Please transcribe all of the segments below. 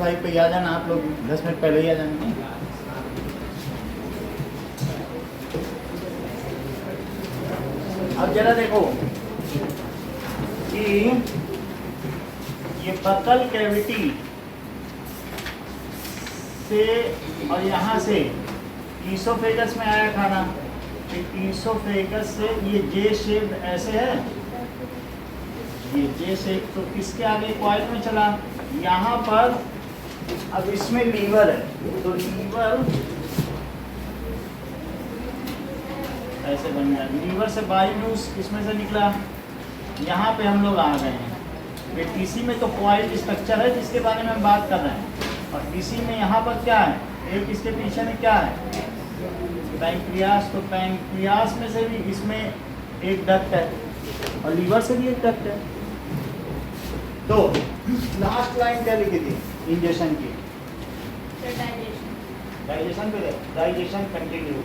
45 पे आ जाना, आप लोग 10 मिनट पहले ही आ जाना। अब जरा देखो कि ये बकल कैविटी से और यहाँ से ईसोफेगस में आया खाना, ईसोफेगस से ये जे शेप ऐसे है, ये जे शेप, तो इसके आगे कॉइल में चला, यहाँ पर अब इसमें लीवर है, तो लीवर ऐसे बन गया, लीवर से बाइल्यूस इसमें से निकला, यहाँ पे हम लोग आ गए हैं। टीसी में तो कॉइल स्ट्रक्चर है जिसके बारे में हम बात कर रहे हैं, और टीसी में यहाँ पर क्या है, एक इसके पीछे में क्या है, पैंक्रियास, तो पैंक्रियास में से भी इसमें एक डक्ट है और लीवर से भी एक डक्ट है। तो लास्ट लाइन क्या लिखी थी इंजेक्शन की, डाइजेशन पे, डाइजेशन कंटिन्यू।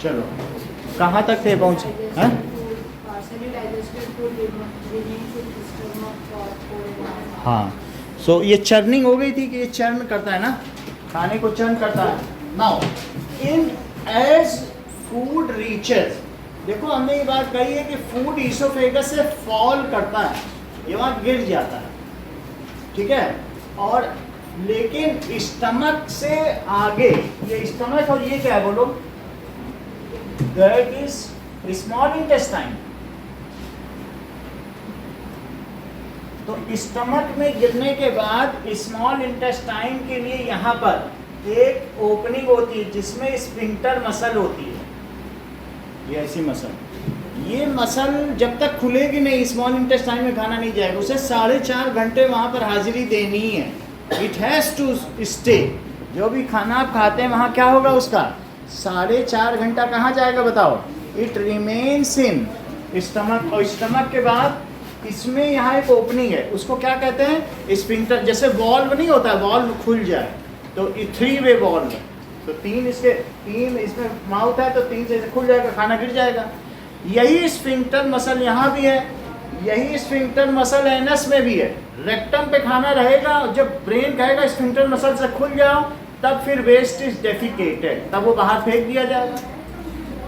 चलो कहाँ तक थे पहुँचे हैं? हाँ, सो ये चर्निंग हो गई थी कि ये चर्न करता है ना, खाने को चर्न करता है। Now in as food reaches, देखो हमने ये बात कही है कि फूड ईसोफेगस से फॉल करता है, ये वहाँ गिर जाता है, ठीक है, और लेकिन स्टमक से आगे, ये स्टमक और ये क्या है बोलो, दैट इज स्मॉल इंटेस्टाइन। तो स्टमक में गिरने के बाद स्मॉल इंटेस्टाइन के लिए यहाँ पर एक ओपनिंग होती है जिसमें स्फिंक्टर मसल होती है, ये ऐसी मसल, ये मसल जब तक खुलेगी नहीं स्मॉल इंटेस्टाइन में खाना नहीं जाएगा, उसे 4.5 घंटे वहाँ पर हाजिरी देनी है। इट हैज़ टू स्टे, जो भी खाना आप खाते हैं वहाँ क्या होगा उसका 4.5 घंटा कहाँ जाएगा बताओ, इट रिमेन्स इन स्टमक, और स्टमक के बाद इसमें यहाँ एक ओपनिंग है, उसको क्या कहते हैं स्फिंक्टर, जैसे वॉल्व नहीं होता है, वॉल्व खुल जाए तो 3 वे वॉल्व, तो 3 इसमें माउथ है तो 3 से खुल जाएगा, खाना गिर जाएगा। यही स्फिंक्टर मसल यहाँ भी है, यही स्फिंक्टर मसल एनस में भी है, रेक्टम पे खाना रहेगा, जब ब्रेन कहेगा स्फिंक्टर मसल से खुल जाओ तब फिर वेस्ट इज डेफिकेटेड, तब वो बाहर फेंक दिया जाएगा,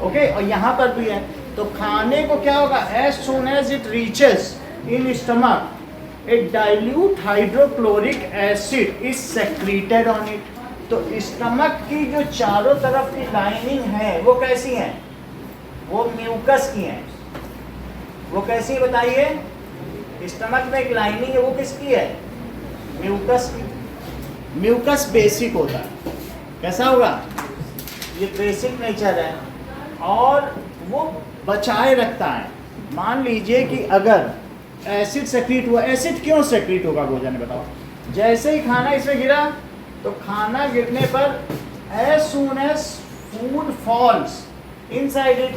ओके। और यहाँ पर भी है, तो खाने को क्या होगा, as soon as it reaches in stomach a dilute hydrochloric acid is secreted on it. तो स्टमक की जो चारों तरफ की लाइनिंग है वो कैसी है, वो म्यूकस की है, वो कैसी बताइए, स्टमक में एक लाइनिंग है वो किसकी है, म्यूकस की। म्यूकस बेसिक होता है, कैसा होगा, ये बेसिक नेचर है और वो बचाए रखता है। मान लीजिए कि अगर एसिड सेक्रीट हुआ, एसिड क्यों सेक्रीट होगा गोजा ने बताओ, जैसे ही खाना इसमें गिरा तो खाना गिरने पर as soon as food falls inside it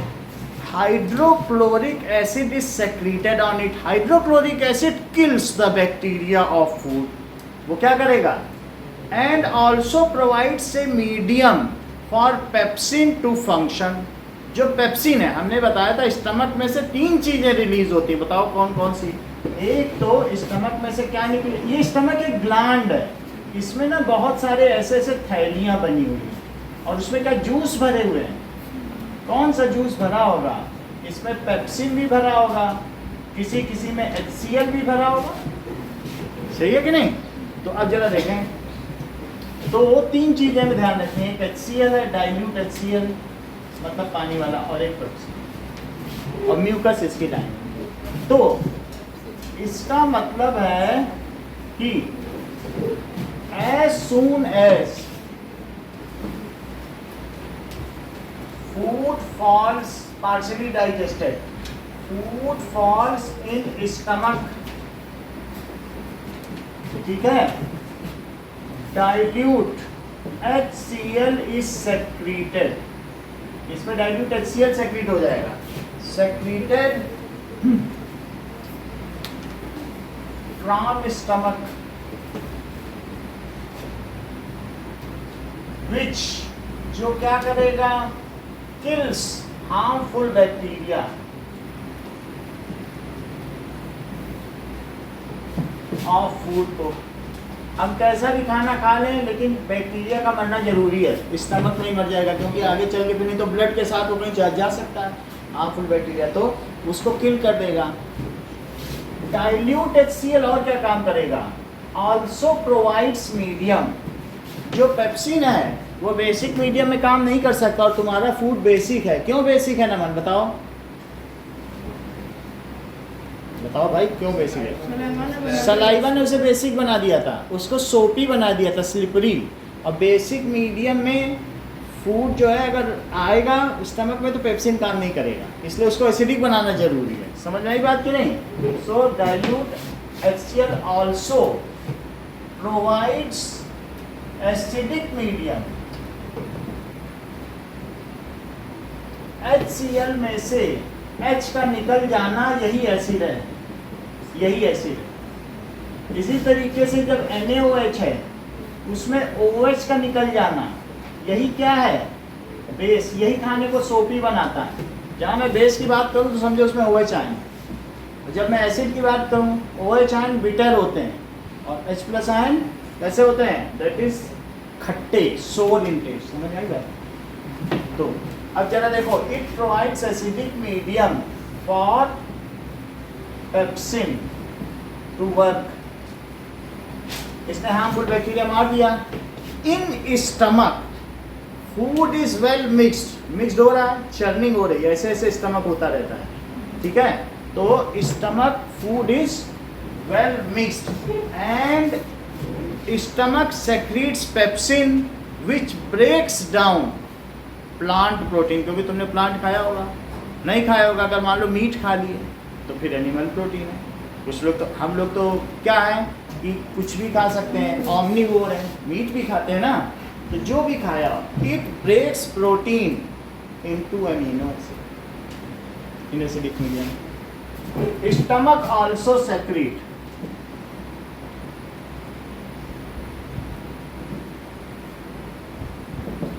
hydrochloric acid is secreted on it. Hydrochloric acid kills the bacteria of food, वो क्या करेगा, and also provides a medium for pepsin to function. जो पेप्सिन है हमने बताया था स्टमक में से 3 चीजें रिलीज होती है, बताओ कौन कौन सी। एक तो स्टमक में से क्या निकले, ये स्टमक एक ग्लैंड है, इसमें ना बहुत सारे ऐसे ऐसे थैलियां बनी हुई हैं और उसमें क्या जूस भरे हुए हैं, कौन सा जूस भरा होगा, इसमें पेप्सिन भी भरा होगा, किसी किसी में HCl भी भरा होगा, सही है कि नहीं। तो अब जरा देखें, तो वो 3 चीजें में ध्यान रखें, एक HCl है, डाइल्यूट HCl मतलब पानी वाला, और एक पेप्सिन, और म्यूकस इसकी लाइन। तो इसका मतलब है कि as soon as food falls partially digested, food falls in stomach, ठीक है, dilute HCl is secreted, इसमें dilute HCl secrete हो जाएगा, secreted from stomach, which जो क्या करेगा, kills harmful bacteria, of food को। हम कैसा भी खाना खा लें लेकिन बैक्टीरिया का मरना जरूरी है, स्टमक नहीं मर जाएगा, क्योंकि आगे चल के फिर नहीं तो ब्लड के साथ वो कहीं जा सकता है हार्मफुल बैक्टीरिया, तो उसको किल कर देगा। डाइल्यूट HCl और क्या काम करेगा, ऑल्सो प्रोवाइड्स मीडियम। जो पेप्सिन है वो बेसिक मीडियम में काम नहीं कर सकता, और तुम्हारा फूड बेसिक है। क्यों बेसिक है नमन, बताओ बताओ भाई क्यों बेसिक है? सलाइवा ने उसे बेसिक बना दिया था, उसको सोपी बना दिया था, स्लिपरी। और बेसिक मीडियम में फूड जो है अगर आएगा स्टमक में तो पेप्सिन काम नहीं करेगा, इसलिए उसको एसिडिक बनाना जरूरी है। समझ में आई बात कि नहीं? So dilute HCl also provides acidic medium. HCl में से H का निकल जाना यही एसिड है, यही एसिड है। इसी तरीके से जब NaOH है उसमें OH का निकल जाना यही क्या है, बेस। यही खाने को सोपी बनाता है। जहाँ मैं बेस की बात करूँ तो समझो उसमें OH आयन, जब मैं एसिड की बात करूँ OH आयन बिटर होते हैं और H+ आयन कैसे होते हैं, दैट इज खट्टे, सोर इन टेस्ट। समझ आई बात? तो अब जरा देखो, it provides acidic medium for pepsin to work. इसने हार्मफुल बैक्टीरिया मार दिया। In stomach food is well mixed हो रहा है, चर्निंग हो रही है, ऐसे ऐसे स्टमक होता रहता है, ठीक है। तो stomach food is well mixed and stomach secretes pepsin which breaks down plant protein. क्योंकि तुमने प्लांट खाया होगा, नहीं खाया होगा, अगर मान लो मीट खा लिए तो फिर एनिमल प्रोटीन है। कुछ लोग तो, हम लोग तो क्या है कि कुछ भी खा सकते हैं, ऑमनीवोर है, मीट भी खाते हैं ना, तो जो भी खाया it breaks protein into amino acid in acidic medium. Stomach also secrete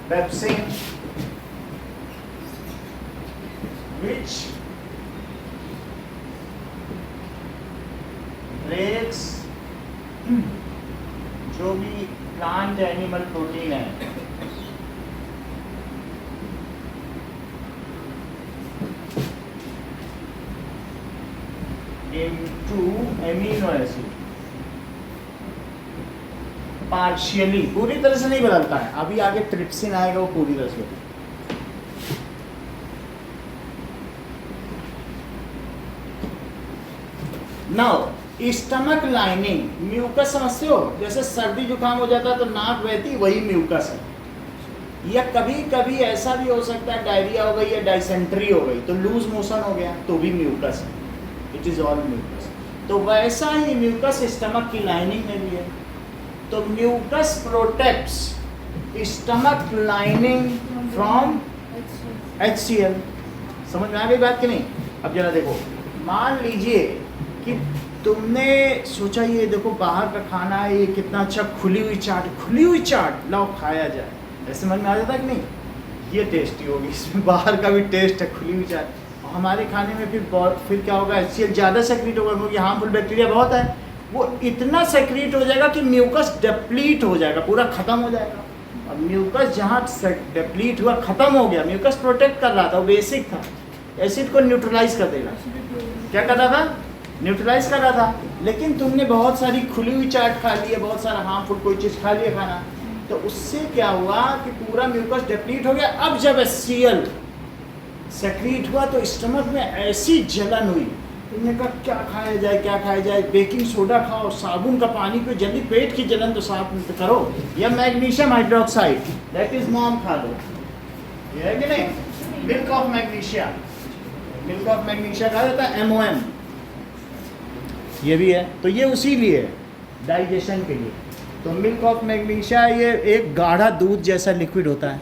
pepsin which breaks जो भी प्लांट एनिमल प्रोटीन है into एमिनो एसिड पार्शियली, पूरी तरह से नहीं बदलता है। अभी आगे ट्रिप्सिन आएगा वो पूरी तरह से। नाउ स्टमक लाइनिंग, म्यूकस समझते हो, जैसे सर्दी जुकाम हो जाता है तो नाक बहती, वही म्यूकस है। या कभी कभी ऐसा भी हो सकता है डायरिया हो गई या डाइसेंट्री हो गई तो लूज मोशन हो गया तो भी म्यूकस है, इट इज ऑल म्यूकस। तो वैसा ही म्यूकस स्टमक की लाइनिंग में भी है। तो mucus protects stomach lining from HCl। समझ में आ गई बात कि नहीं? अब जरा देखो, मान लीजिए कि तुमने सोचा ये देखो बाहर का खाना है, ये कितना अच्छा, खुली हुई चाट लाओ खाया जाए, ऐसे मन में आ जाता कि नहीं? ये टेस्टी होगी, इसमें बाहर का भी टेस्ट है, खुली हुई चाट। हमारे खाने में फिर क्या होगा, HCl ज़्यादा सेक्रीट होगा क्योंकि हार्मफुल बैक्टीरिया बहुत है। वो इतना सेक्रीट हो जाएगा कि म्यूकस डिप्लीट हो जाएगा, पूरा खत्म हो जाएगा। और म्यूकस जहाँ डिप्लीट हुआ, खत्म हो गया, म्यूकस प्रोटेक्ट कर रहा था, वो बेसिक था, एसिड को न्यूट्रलाइज कर देगा। क्या कर रहा था? न्यूट्रलाइज कर रहा था। लेकिन तुमने बहुत सारी खुली हुई चाट खा ली है, बहुत सारा हार्मफुल कोई चीज़ खा लिया खाना, तो उससे क्या हुआ कि पूरा म्यूकस डिप्लीट हो गया। अब जब HCl सेक्रीट हुआ तो स्टमक में ऐसी जलन हुई, तुमने कहा क्या खाया जाए, क्या खाया जाए, बेकिंग सोडा खाओ, साबुन का पानी पे, जल्दी पेट की जलन तो साफ करो, या magnesium hydroxide that is mom खा लो, ये है कि नहीं? Milk of magnesia, milk of magnesia कहा जाता है, MOM, ये भी है। तो ये उसी लिए डाइजेशन के लिए। तो मिल्क ऑफ मैग्नीशिया ये एक गाढ़ा दूध जैसा लिक्विड होता है,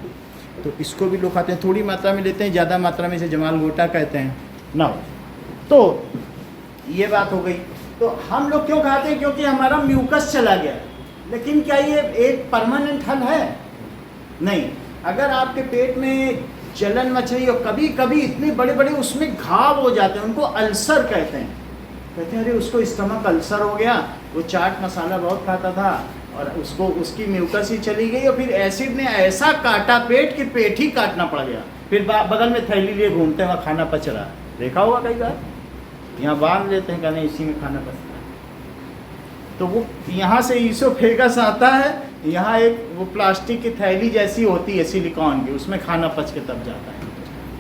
तो इसको भी लोग खाते हैं, थोड़ी मात्रा में लेते हैं, ज़्यादा मात्रा में इसे जमाल गोटा कहते हैं ना। तो ये बात हो गई। तो हम लोग क्यों खाते हैं? क्योंकि हमारा म्यूकस चला गया। लेकिन क्या ये एक परमानेंट हल है? नहीं। अगर आपके पेट में जलन मच रही हो, कभी कभी इतने बड़े बड़े उसमें घाव हो जाते हैं, उनको अल्सर कहते हैं, कहते हैं अरे उसको स्टमक अल्सर हो गया, वो चाट मसाला बहुत खाता था और उसको उसकी म्यूकस ही चली गई और फिर एसिड ने ऐसा काटा पेट कि पेट ही काटना पड़ गया। फिर बगल में थैली लिए घूमते हैं, वहाँ खाना पच रहा है, देखा होगा कई बार, यहाँ बांध लेते हैं कहने इसी में खाना पचता है। तो वो यहाँ से ईसोफेगस आता है, यहाँ एक वो प्लास्टिक की थैली जैसी होती है सिलिकॉन की, उसमें खाना पच के तब जाता है,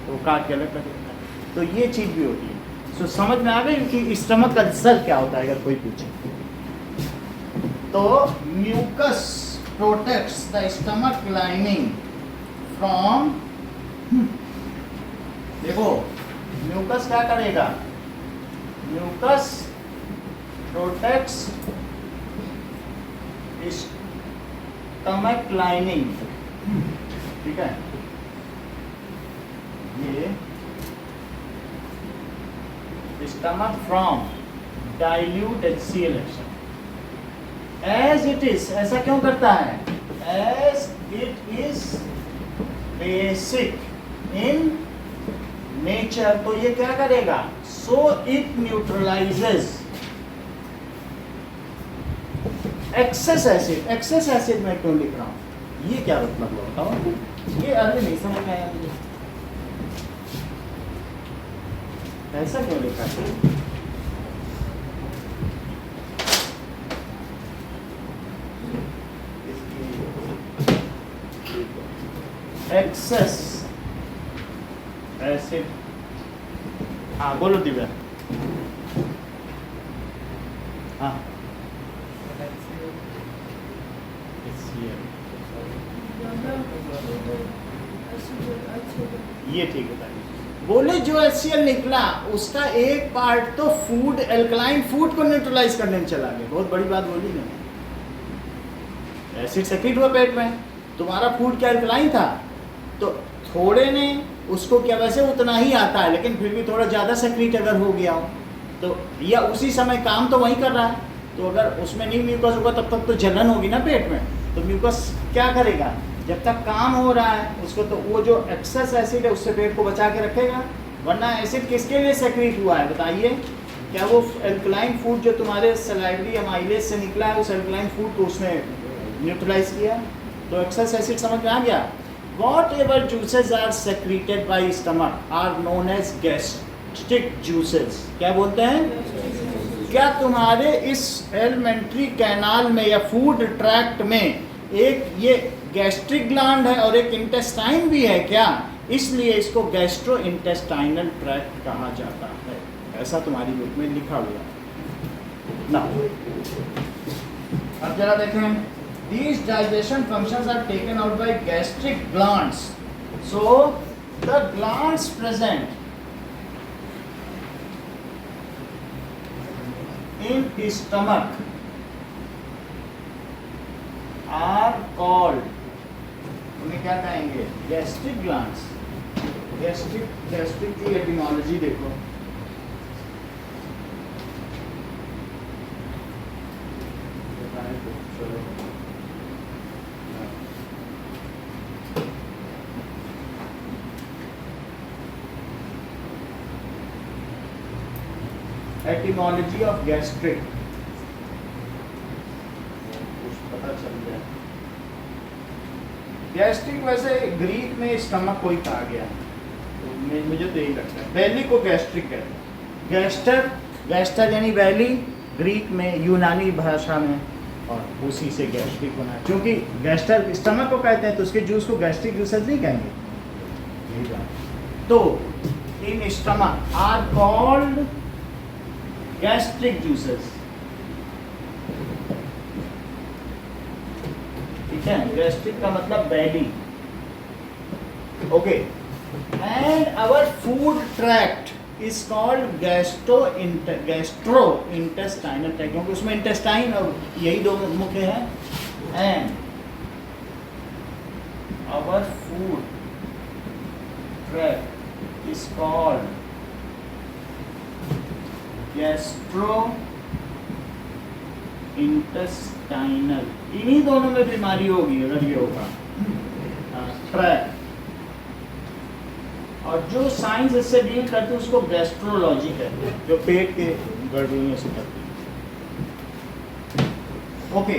तो वो काट के अलग कर देता है। तो ये चीज़ भी होती है। तो समझ में आ गई कि स्टमक अल्सर क्या होता है अगर कोई पूछे तो। Mucus protects the stomach lining from, देखो म्यूकस क्या करेगा, म्यूकस प्रोटेक्ट्स स्टमक लाइनिंग, ठीक है, ये stomach from dilute HCl action as it is, ऐसा क्यों करता है, as it is basic in nature, तो ये क्या करेगा, so it neutralizes excess acid। excess acid मैं क्यों लिख रहा हूँ, ये क्या मतलब है बताओ, ये अरे नहीं समझ में आया मुझे, ऐसा क्यों लिखा है, एक्सेस एसिड, हाँ बोलो दिव्या, हाँ ये ठीक है। बोले जो HCl निकला उसका एक पार्ट तो फूड, एल्कलाइन फूड को न्यूट्रलाइज करने में चला गया, बहुत बड़ी बात बोली ना, एसिड सेक्रेट हुआ पेट में, तुम्हारा फूड क्या एल्कलाइन था, तो थोड़े ने उसको क्या, वैसे उतना ही आता है लेकिन फिर भी थोड़ा ज़्यादा सेक्रेट अगर हो गया हो तो, या उसी समय काम तो वही कर रहा है, तो अगर उसमें नहीं म्यूकस होगा तब तक तो जलन होगी ना पेट में, तो म्यूकस क्या करेगा जब तक काम हो रहा है उसको, तो वो जो एक्सेस एसिड है उससे पेट को बचा के रखेगा, वरना एसिड किसके लिए सेक्रेट हुआ है बताइए, क्या वो एल्कलाइन फूड जो तुम्हारे सलाइवरी या माइलेज से निकला है उस एल्कलाइन फूड को उसने न्यूट्रलाइज किया, तो एक्सेस एसिड समझ में आ गया। Whatever juices are secreted by stomach are known as gastric juices, क्या बोलते हैं, क्या तुम्हारे इस एलिमेंट्री कैनाल में या फूड ट्रैक्ट में एक ये गैस्ट्रिक ग्लैंड है और एक इंटेस्टाइन भी है क्या, इसलिए इसको गैस्ट्रो इंटेस्टाइनल ट्रैक्ट कहा जाता है, ऐसा तुम्हारी बुक में लिखा हुआ ना। अब जरा देखें, these digestion functions are taken out by gastric glands, so the glands present in stomach are called, उन्हें क्या कहेंगे, गैस्ट्रिक ग्लैंड्स। गैस्ट्रिक की एटिमोलॉजी देखो, एटिमोलॉजी ऑफ गैस्ट्रिक कुछ पता चल जाए। गैस्ट्रिक वैसे ग्रीक में स्टमक को ही कहा गया, तो मुझे तो यही लगता है, बैली को गैस्ट्रिक कहते हैं, गैस्टर, गैस्टर यानी बैली ग्रीक में, यूनानी भाषा में, और उसी से गैस्ट्रिक होना है, क्योंकि गैस्टर स्टमक को कहते हैं तो उसके जूस को गैस्ट्रिक जूसेस नहीं कहेंगे, यही बात। तो in stomach are called gastric juices, ठीक है, गैस्ट्रिक का मतलब belly, okay, and our food tract is called gastro intestinal tract, क्योंकि उसमें इंटेस्टाइन और यही दो मुख्य हैं, and our food tract is called gastro intestinal, इन्हीं दोनों में बीमारी होगी अगर ये होगा ट्रैक्ट और जो साइंस इससे डील करते हैं उसको गैस्ट्रोलॉजी कहते हैं, जो पेट के गड़बड़ियों से करती है। ओके,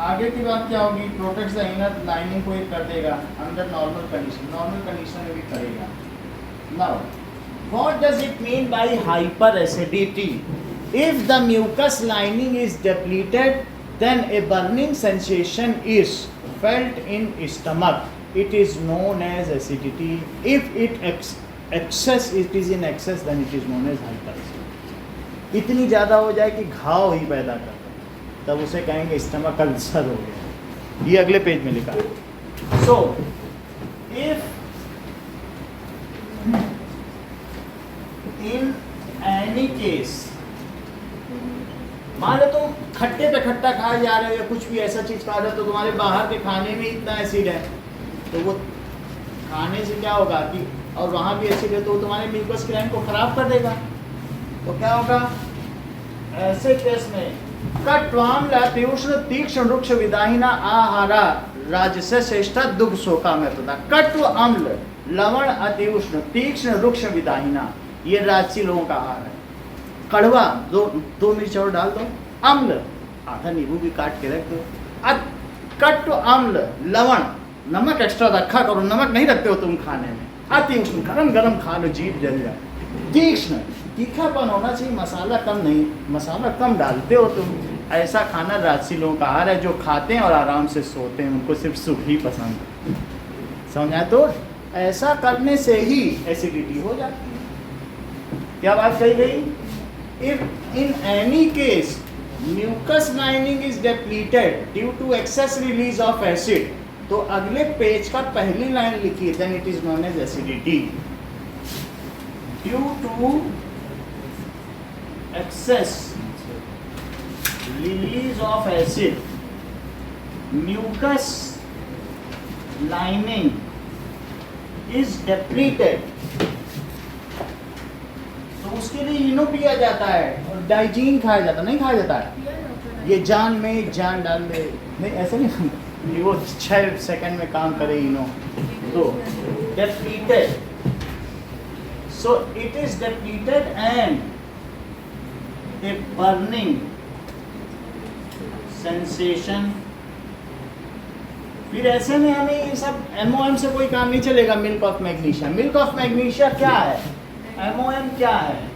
आगे की बात क्या होगी? प्रोटेक्ट्स द इनर लाइनिंग को ये कर देगा अंडर नॉर्मल कंडीशन में भी करेगा। Now what does it mean by hyper acidity? If the mucus lining is depleted then a burning sensation is felt in stomach. It is known as acidity. If it is in excess, then it is known as hyperacidity. इतनी ज़्यादा हो जाए कि घाव ही पैदा कर दे, तब उसे कहेंगे स्टमक अल्सर हो गया। ये अगले पेज में लिखा है। So if in any case, मान लो तुम खट्टे पे खट्टा खाए जा रहे हो या कुछ भी ऐसा चीज़ खा रहे हो तो तुम्हारे बाहर के खाने में इतना एसिड है, तो वो खाने से क्या होगा कि, और वहाँ भी एसिड है तो वो तुम्हारे म्यूकस ग्लैंड को खराब कर देगा। तो क्या होगा ऐसे केस में? कट्वाम्ल अत्युष्ण तीक्ष्ण रुक्ष विदाहिना आहारा राजस्य श्रेष्ठ दुग्ध शोका में तथा। कट्व अम्ल लवण अत्युष्ण तीक्ष्ण रुक्ष विदाहिना, ये राजसी लोगों का आहार है। कड़वा दो मिर्च और डाल दो, अम्ल आधा नींबू भी काट के रख दो, कट्व अम्ल लवण, नमक एक्स्ट्रा रखा करो, नमक नहीं रखते हो तुम खाने में। अति उष्ण गरम गरम खा लो, जीभ जल जाए। तीक्ष्ण तीखापन होना चाहिए, मसाला कम नहीं, मसाला कम डालते हो तुम। ऐसा खाना राजसी लोगों का आहार है, जो खाते हैं और आराम से सोते हैं, उनको सिर्फ सुख ही पसंद है। समझा? तो ऐसा करने से ही एसिडिटी हो जाती है। क्या बात कही गई? If in any case mucus lining is depleted due to excess release of acid, तो अगले पेज का पहली लाइन लिखिए, then it is known as acidity. Due to excess release of acid, mucus lining is depleted. तो उसके लिए इनो पिया जाता है और डाइजीन खाया जाता, नहीं खाया जाता है। ये जान में जान डाल दे, नहीं ऐसे नहीं, वो 6 सेकंड में काम करे इनो। तो depleted, so it is depleted and a burning sensation। फिर ऐसे में हमें ये सब MOM से कोई काम नहीं चलेगा। Milk of magnesia, milk of magnesia क्या है? MOM क्या है?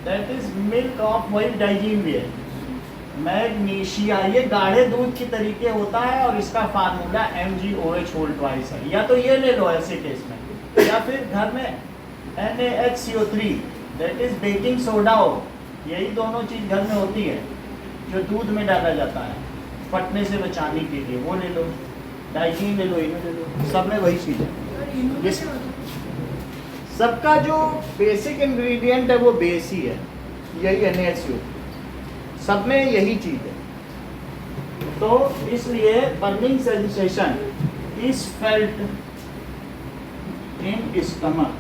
दैट इज मिल्क ऑफ, वही डाइजीन भी है, मैग्नीशिया। ये गाढ़े दूध की तरीके होता है और इसका फार्मूला MgOH होल ट्वाइस है। या तो ये ले लो ऐसे केस में, या फिर घर में NaHCO3 that is baking soda हो। यही दोनों चीज़ घर में होती है जो दूध में डाला जाता है फटने से बचाने के लिए, वो ले लो। डाइजीन ले लो, इनो ले लो, सब में वही चीज़ है। सबका जो बेसिक इंग्रेडिएंट है वो बेस ही है, यही NaHCO, सब में यही चीज़ है। तो इसलिए burning sensation is felt in stomach.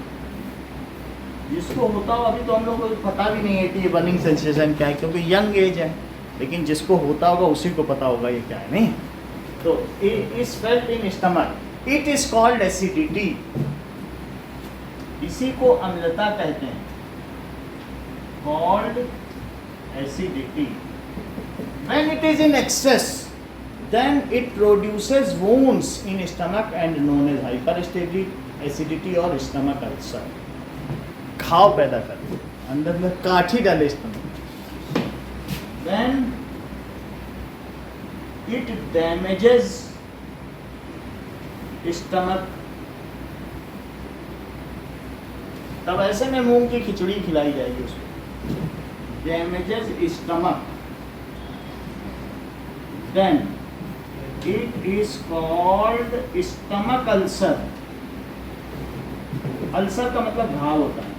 जिसको होता हो, अभी तो हम लोग को पता भी नहीं है कि ये बर्निंग सेंसेशन क्या है, क्योंकि यंग एज है, लेकिन जिसको होता होगा उसी को पता होगा ये क्या है, नहीं? तो it is felt in stomach, it is called acidity. इसी को अम्लता कहते हैं, called acidity. When it is in excess, then it produces wounds in stomach and known as hyperacidity और stomach ulcer। घाव पैदा करते हैं, अंदर में काठी डाले stomach. When it damages stomach, तब ऐसे में मूंग की खिचड़ी खिलाई जाएगी उसको। Damages stomach, then it is called stomach ulcer. Ulcer का मतलब घाव होता है।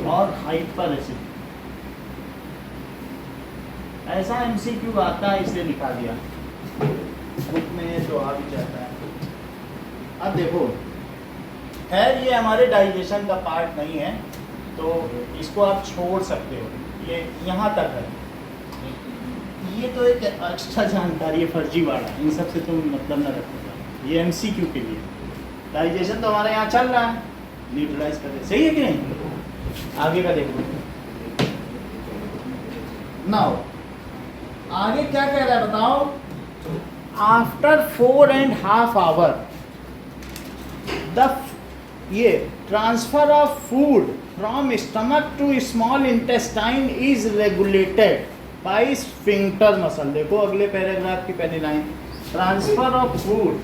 और हाइपर एसिडिटी, ऐसा MCQ आता है, इसलिए लिखा दिया बुक में, तो आ भी जाता है। अब देखो, खैर ये हमारे डाइजेशन का पार्ट नहीं है, तो इसको आप छोड़ सकते हो, ये यहाँ तक है। ये तो एक एक्स्ट्रा जानकारी है, फर्जीवाड़ा, इन सब से तुम मतलब न रखो। ये एमसीक्यू के लिए। डाइजेशन तो हमारे यहाँ चल रहा है, न्यूट्रलाइज कर दे, सही है कि नहीं। आगे का देखो नाउ, आगे क्या कह रहा है बताओ। आफ्टर 4.5 आवर द ये transfer of food from stomach to small intestine is regulated by sphincter muscle. देखो अगले पैराग्राफ की पहली line, transfer of food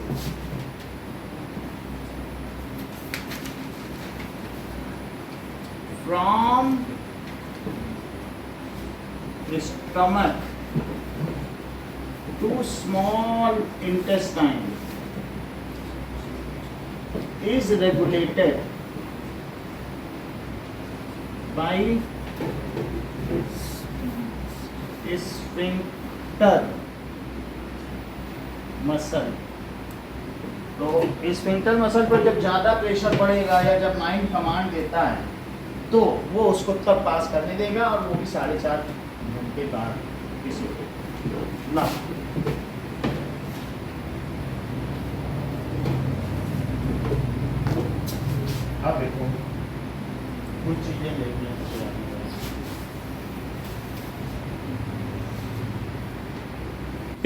from stomach to small intestine is regulated by sphincter muscle। तो sphincter muscle पर जब ज़्यादा pressure पड़ेगा या जब माइंड कमांड देता है तो वो उसको तब पास करने देगा, और वो भी 4.5 घंटे बाद किसी को ना। अब देखो कुछ चीजें देखनी है।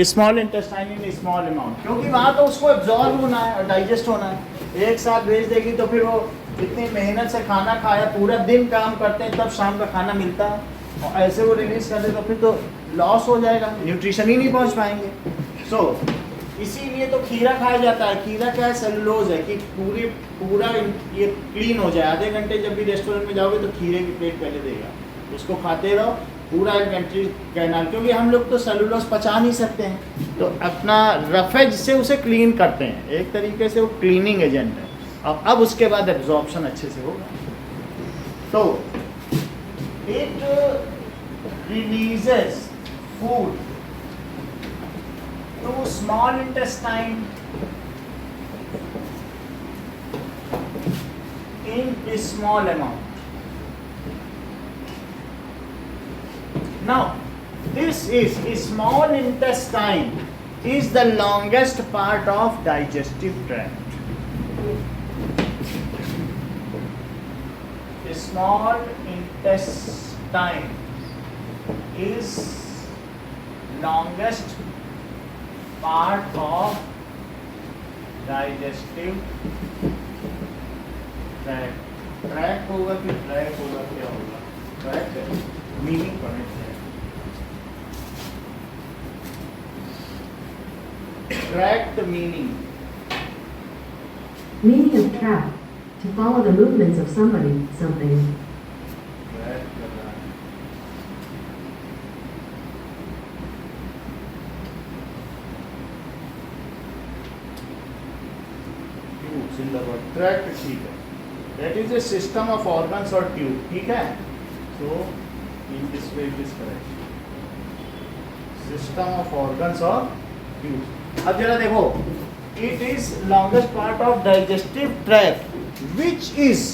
Small intestine in small amount, क्योंकि वहां तो उसको एब्जॉर्ब होना है और डाइजेस्ट होना है। एक साथ भेज देगी तो फिर वो इतनी मेहनत से खाना खाया, पूरा दिन काम करते हैं, तब शाम का खाना मिलता है, और ऐसे वो रिलीज कर दे तो फिर तो लॉस हो जाएगा, न्यूट्रिशन ही नहीं पहुंच पाएंगे। सो इसीलिए तो खीरा खाया जाता है। खीरा क्या है, सेलुलोज है कि पूरा ये क्लीन हो जाए। आधे घंटे जब भी रेस्टोरेंट में जाओगे तो खीरे की प्लेट पहले देगा, उसको खाते रहो, पूरा इन्वेंट्री कैनाल, क्योंकि हम लोग तो सेलुलोज पचा नहीं सकते हैं, तो अपना रफेज से उसे क्लीन करते हैं। एक तरीके से वो क्लीनिंग एजेंट है। अब उसके बाद एब्जॉर्प्शन अच्छे से होगा। तो it releases food to small intestine in small amount. Now, this is small intestine is the longest part of digestive tract. Small intestine is longest part of digestive tract. Tract होगा कि tract होगा, क्या होगा? Tract है, meaning पढ़ने से। Tract the meaning. Meaning of track, to follow the movements of somebody, something. Track कर रहा है। Tubes in the word tract, ठीक है। That is a system of organs or tube, ठीक है? So in this way it is correct. System of organs or tubes. अब जरा देखो, it is longest part of digestive tract, which is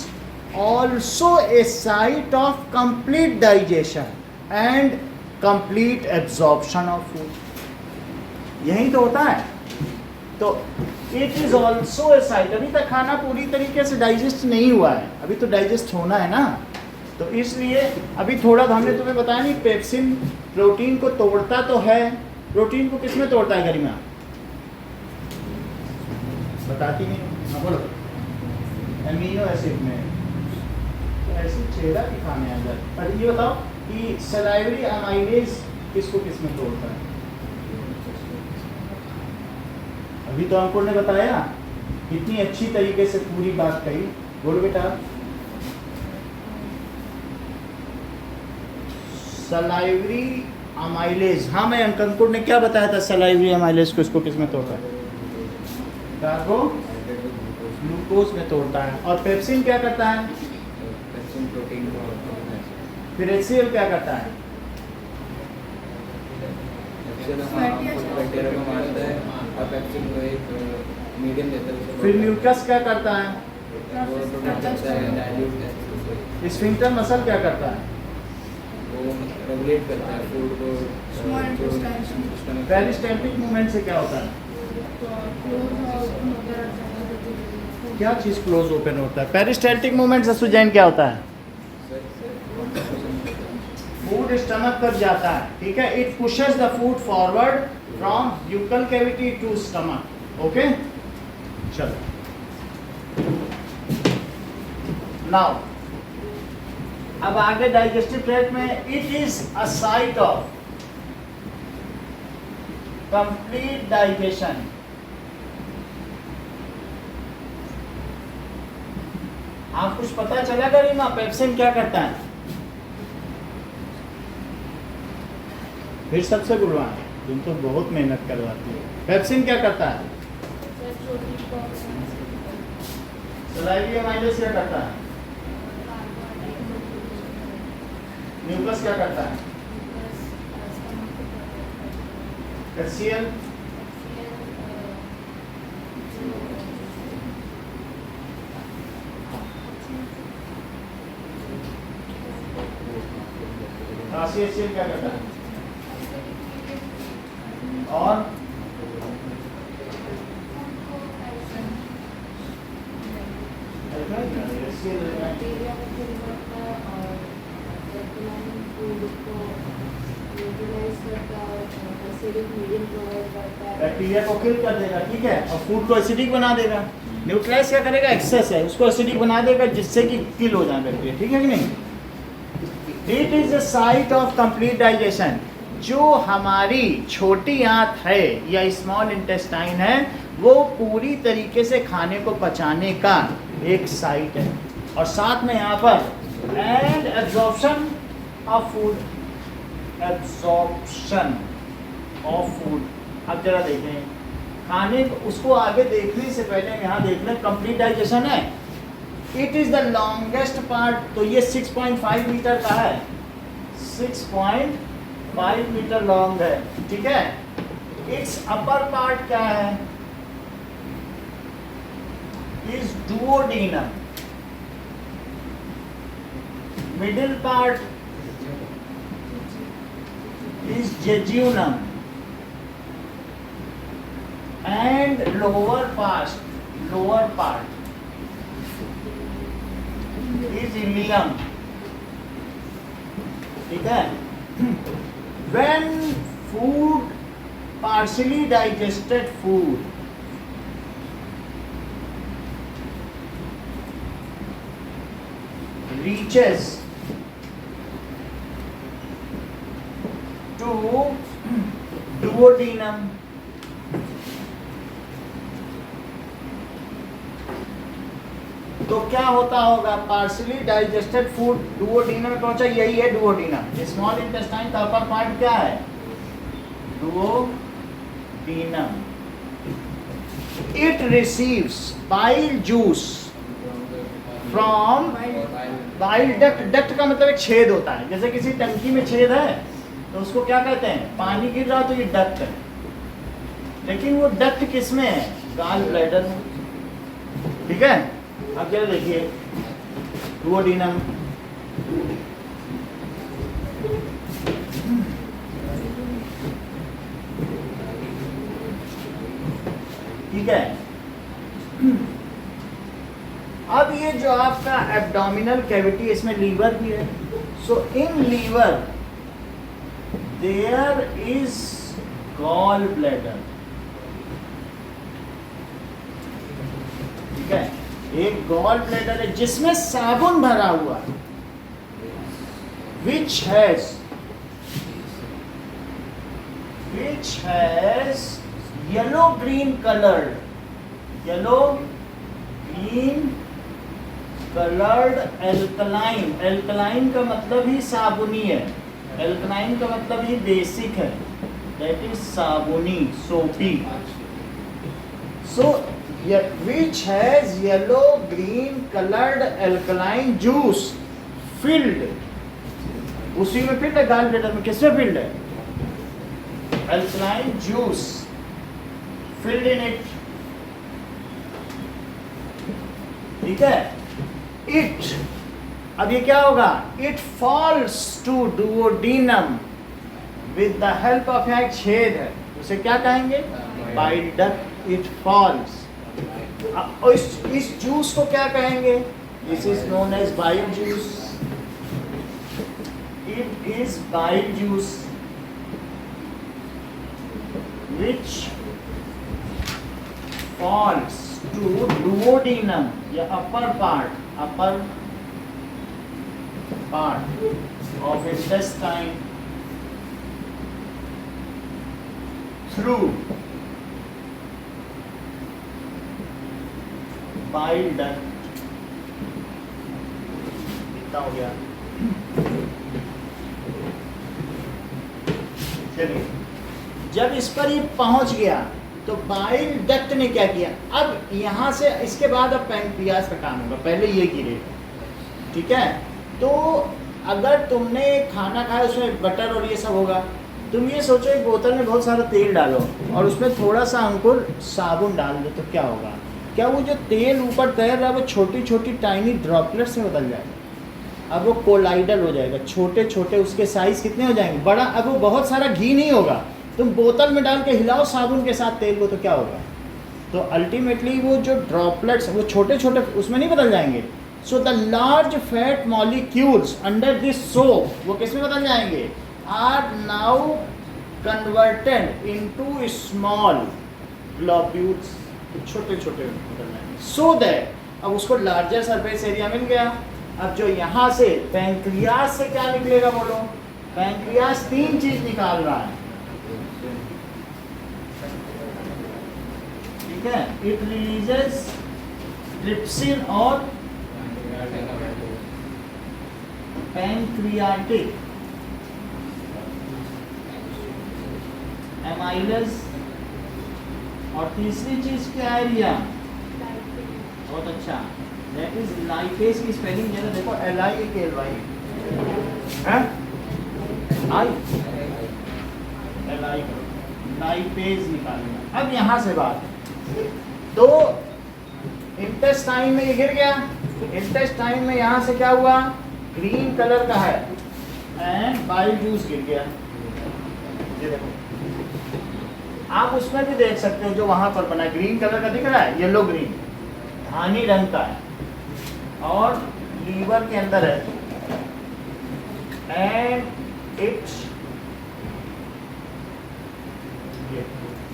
also a site of complete digestion and complete absorption of food. यही तो होता है। तो it is also a site, अभी तक खाना पूरी तरीके से डाइजेस्ट नहीं हुआ है, अभी तो डाइजेस्ट होना है ना। तो इसलिए अभी थोड़ा हमने तुम्हें बताया नहीं, पेप्सिन प्रोटीन को तोड़ता तो है। प्रोटीन को किस में तोड़ता है गरिमा? बताती नहीं, हाँ बोलो। एमिनो एसिड में। तो ऐसे छेड़ा भी खाने आ जाते। और ये बताओ कि सलाइवरी अमाइलेज किसको किस में तोड़ता है? अभी तो अंकुर ने बताया, कितनी अच्छी तरीके से पूरी बात कही। बोलो बेटा। सलाइवरी अमाइलेज, हाँ मैं अंकुर ने क्या बताया था, सलाइवरी अमाइलेज को इसको किस में तोड़ता है? कार्बो ग्लूकोज में तोड़ता है। और पेप्सिन क्या करता है? पेप्सिन प्रोटीन को। फिर HCl क्या करता है? बैक्टीरिया को मारता है और पेप्सिन को एक मीडियम देता है। फिर म्यूकस क्या करता है? वो प्रोटीन करता है, डाइल्यूट करता है। स्फिंक्टर मसल क्या करता है? वो रेगुलेट करता है फूड को। पेरिस्टैल्टिक मूवमेंट से क्या होता है? क्या चीज क्लोज ओपन होता है? पेरिस्टाल्टिक मूवमेंट से सुजैन क्या होता है? फूड स्टमक तक जाता है, ठीक है। It pushes the food forward from buccal cavity to stomach. Okay, चलो नाउ अब आगे डाइजेस्टिव ट्रैक्ट में it is a site of complete digestion. आप कुछ पता चला गरिमा पेप्सिन क्या करता है? फिर सबसे बुलवाएं, तुम तो बहुत मेहनत करवाती हो। पेप्सिन क्या करता है? सलाइवी एमाइलेज क्या करता है? म्यूकस क्या करता है? कैल्शियम एसिड क्या करता है? और बैक्टीरिया को किल कर देगा, ठीक है, और फूड को एसिडिक बना देगा। न्यूट्रलाइज क्या करेगा? एक्सेस है उसको एसिडिक बना देगा जिससे कि किल हो जाए बैक्टीरिया, ठीक है कि नहीं? It is a site of complete digestion. जो हमारी छोटी आंत है या स्मॉल इंटेस्टाइन है वो पूरी तरीके से खाने को पचाने का एक साइट है। और साथ में यहाँ पर and absorption of food, absorption of food. अब जरा देखें खाने उसको आगे देखने से पहले यहाँ देख लें कंप्लीट डाइजेशन है। It is the longest part, तो ये 6.5 मीटर का है, 6.5 मीटर लॉन्ग है, ठीक है। इट्स अपर पार्ट क्या है? Is duodenum. Middle part is jejunum and lower part is ileum, ठीक है। When food, partially digested food reaches to duodenum, तो क्या होता होगा? पार्शली डाइजेस्टेड फूड डुओडेनम में पहुंचा, यही है डुओडेनम। स्मॉल इंटेस्टाइन का अपर पार्ट क्या है? Duodenum. It receives bile juice from bile duct. Duct का मतलब एक छेद होता है, जैसे किसी टंकी में छेद है तो उसको क्या कहते हैं? पानी गिर रहा तो ये डक्ट है, लेकिन वो डक्ट किस में है? गॉल ब्लैडर में, ठीक है। अब जरा देखिए डुओडेनम, ठीक है। अब ये जो आपका एब्डोमिनल कैविटी, इसमें लीवर भी है। So in liver there is gall bladder, ठीक है। एक गॉल ब्लैडर है जिसमें साबुन भरा हुआ है, which has yellow green colored alkaline। alkaline का मतलब ही साबुनी है, alkaline का मतलब ही बेसिक है, that is साबुनी, सोपी। So which has yellow green colored alkaline juice filled, उसी में फिल्ड है गॉल ब्लैडर में। किसमें फिल्ड है? alkaline juice filled in it, ठीक है। it, अब ये क्या होगा? it falls to duodenum with the help of, यहाँ एक छेद है, उसे क्या कहेंगे? Bile duct. It falls. इस जूस को क्या कहेंगे? This is known as bile juice. It is bile juice which falls to duodenum या upper part of intestine through bile duct। कितना हो गया? चलिए, जब इस पर ये पहुंच गया तो बाइल डक्ट ने क्या किया? अब यहाँ से इसके बाद अब पैंक्रियाज का काम होगा, पहले ये गिरेगा, ठीक है? तो अगर तुमने खाना खाया उसमें बटर और ये सब होगा, तुम ये सोचो एक बोतल में बहुत सारा तेल डालो और उसमें थोड़ा सा अंकुर साबुन डाल दो, तो क्या होगा? क्या वो जो तेल ऊपर तैर रहा है वो छोटी छोटी टाइनी ड्रॉपलेट से बदल जाएगा? अब वो कोलाइडल हो जाएगा, छोटे छोटे उसके साइज कितने हो जाएंगे? बड़ा। अब वो बहुत सारा घी नहीं होगा, तुम बोतल में डाल के हिलाओ साबुन के साथ तेल को, तो क्या होगा? तो अल्टीमेटली वो जो ड्रॉपलेट्स वो छोटे छोटे उसमें नहीं बदल जाएंगे। So the large fat molecules under this soap वो किस में बदल जाएंगे? Are now converted into small globules, छोटे छोटे बदल जाएंगे। सो दैट अब उसको लार्जर सरफेस एरिया मिल गया। अब जो यहाँ से पैंक्रियाज से क्या निकलेगा बोलो? पैंक्रियाज तीन चीज निकाल रहा है, ठीक है? इट रिलीजेस ट्रिप्सिन और पैंक्रियाटिक एमाइलेज, और तीसरी चीज क्या है रिया? बहुत अच्छा, दैट इज लाइपेज की स्पेलिंग जरा देखो, LIAKLY है, LI लाइपेज निकालना। अब यहाँ से बात, तो इंटेस्टाइन में ये गिर गया, इंटेस्टाइन में यहाँ से क्या हुआ? ग्रीन कलर का है एंड बाइल जूस गिर गया। ये देखो, आप उसमें भी देख सकते हो जो वहां पर बना है, ग्रीन कलर का दिख रहा है, येलो ग्रीन, धानी रंग का है और लीवर के अंदर है। एंड इट्स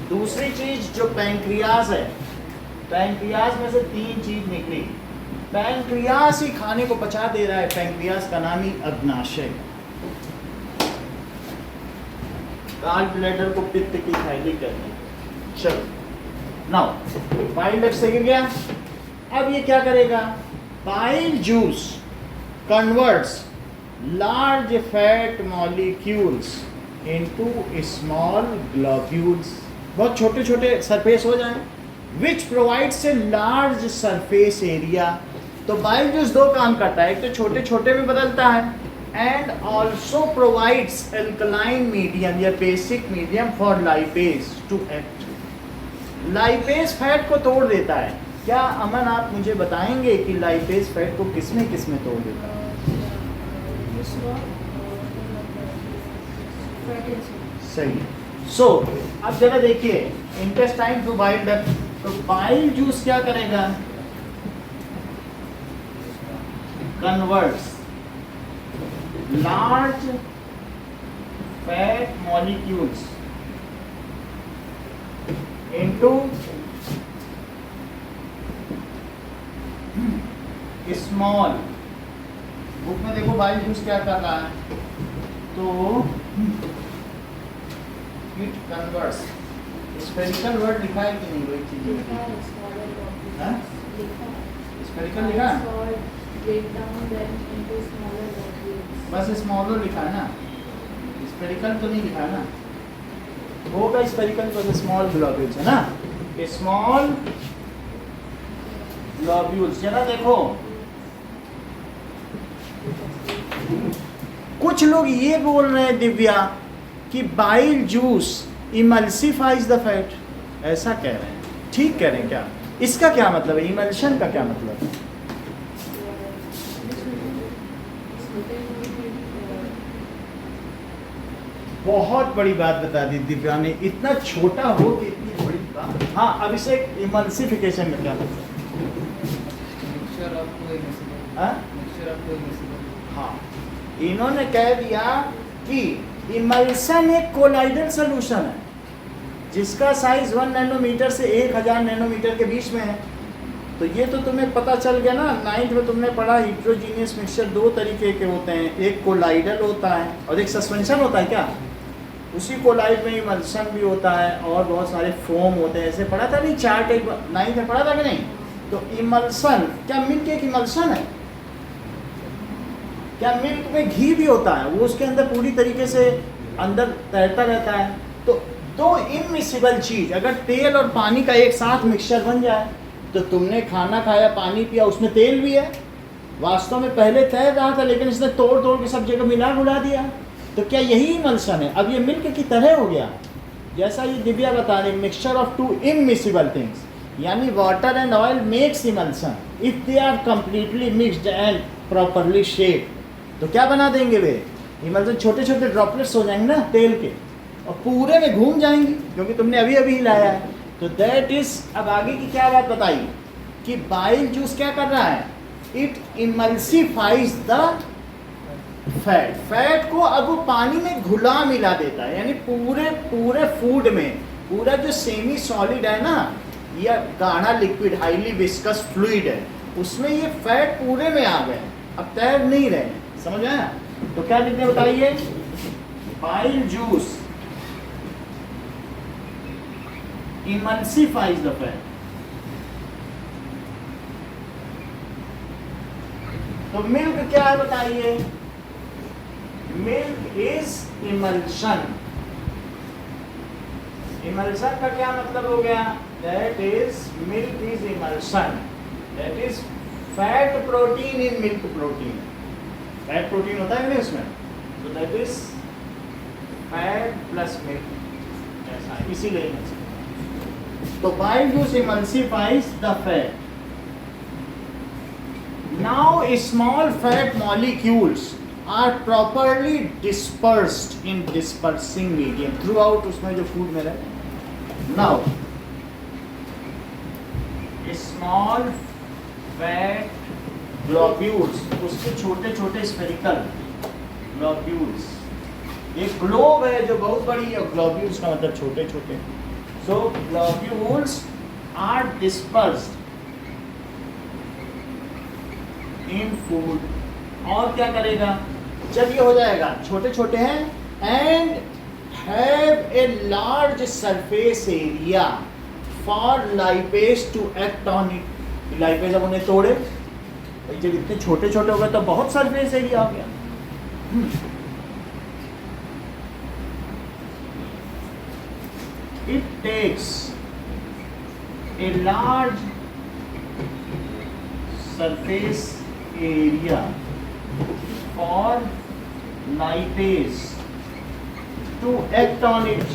दूसरी चीज जो पैंक्रियाज है, पैंक्रियाज में से तीन चीज निकली। पैंक्रियाज ही खाने को पचा दे रहा है, पैंक्रियाज का नाम ही अग्नाशय। गाल ब्लैडर को पित्त की थैली कहते हैं। चलो नाउ बाइल डक्ट से गिर गया। अब ये क्या करेगा? Bile juice converts large fat molecules into small globules, बहुत छोटे छोटे सरफेस हो जाए, which provides a large surface area. तो बाइल जूस दो काम करता है, एक तो छोटे छोटे में बदलता है and also provides alkaline medium या basic medium for lipase to act. Lipase fat को तोड़ देता है। क्या अमन आप मुझे बताएंगे कि लाइपेज फैट को किसमें तोड़ देता है? सही। सो अब जरा देखिए, इंटेस्टाइन टू बाइल डक्ट, तो बाइल जूस क्या करेगा? Converts large fat molecules into small. Book में देखो बाइल जूस क्या कर रहा है, तो इट कन्वर्ट्स, स्पेरिकल वर्ड लिखा है कि नहीं? वही चीज स्पेरिकल लिखा है, बस स्मॉलर लिखा है ना, स्पेरिकल तो नहीं लिखा है ना। होगा स्पेरिकल तो स्मॉल ग्लोब्यूल्स है ना, स्मॉल ग्लोब्यूल्स। जरा देखो, कुछ लोग ये बोल रहे हैं दिव्या कि बाइल जूस इमल्सिफाइज द फैट, ऐसा कह रहे हैं, ठीक कह रहे हैं क्या? इसका क्या मतलब है? इमल्शन का क्या मतलब है? बहुत बड़ी बात बता दी दिव्या ने, इतना छोटा हो कि इतनी बड़ी हाँ, अभिषेक इमल्सिफिकेशन में क्या मतलब? मिक्सचर ऑफ टू इमिसिबल, हाँ? Mixture of to immiscible. हाँ, इन्होंने कह दिया कि इमल्सन एक कोलाइडल सोल्यूशन है जिसका साइज 1 नैनोमीटर से 1000 नैनोमीटर के बीच में है। तो ये तो तुम्हें पता चल गया ना, 9th में तुमने पढ़ा हिट्रोजीनियस मिक्सचर दो तरीके के होते हैं, एक कोलाइडल होता है और एक सस्पेंशन होता है। क्या उसी कोलाइड में इमल्सन भी होता है और बहुत सारे फोम होते हैं, ऐसे पढ़ा था नहीं, चार्ट एक 9th में पढ़ा था कि नहीं? तो इमल्सन, क्या मिल्क एक इमल्सन है? क्या मिल्क में घी भी होता है? वो उसके अंदर पूरी तरीके से अंदर तैरता रहता है। तो दो इनमिसिबल चीज, अगर तेल और पानी का एक साथ मिक्सचर बन जाए, तो तुमने खाना खाया, पानी पिया, उसमें तेल भी है, वास्तव में पहले तैर रहा था लेकिन इसने तोड़ तोड़ के सब जगह मिला गुला दिया। तो क्या यही इमल्सन है? अब ये मिल्क की तरह हो गया, जैसा ये दिव्या बता रही, mixture of two immiscible things, यानी water and oil makes emulsion if they are completely mixed and properly shaped. तो क्या बना देंगे वे इमल्सन? छोटे छोटे ड्रॉपलेट्स हो जाएंगे ना तेल के, और पूरे में घूम जाएंगी, क्योंकि तुमने अभी अभी हिलाया है। तो दैट इज, अब आगे की क्या बात बताई कि बाइल जूस क्या कर रहा है? इट इमल्सिफाइज द फैट, फैट को अब वो पानी में घुला मिला देता है, यानी पूरे फूड में, पूरा जो सेमी सॉलिड है ना, या गाढ़ा लिक्विड हाईली विस्कस फ्लूइड है, उसमें ये फैट पूरे में आ गए, अब तैर नहीं रहे। समझ आया? तो क्या लिखते बताइए? Bile juice emulsifies the fat। तो मिल्क क्या है बताइए? Milk is emulsion. इमल्शन का क्या मतलब हो गया? That is milk is emulsion, that is fat protein in milk protein. Fat protein होता है ना इसमें, तो that is fat plus milk, ऐसा इसीलिए इमल्शन। तो bile juice emulsifies the fat. Now small fat molecules are properly dispersed in dispersing medium throughout उसमें जो फूड में रहे। Now small fat globules, उसके छोटे छोटे spherical globules, एक ग्लोब है जो बहुत बड़ी है, ग्लोब्यूल्स का मतलब छोटे छोटे। So globules are dispersed in food। और क्या करेगा जब ये हो जाएगा? छोटे छोटे हैं and have a large surface area for lipase to act on it। lipase जब उन्हें तोड़े, जब इतने छोटे छोटे हो गए तो बहुत सरफेस एरिया हो गया। It takes a large surface area for lipase to act on it।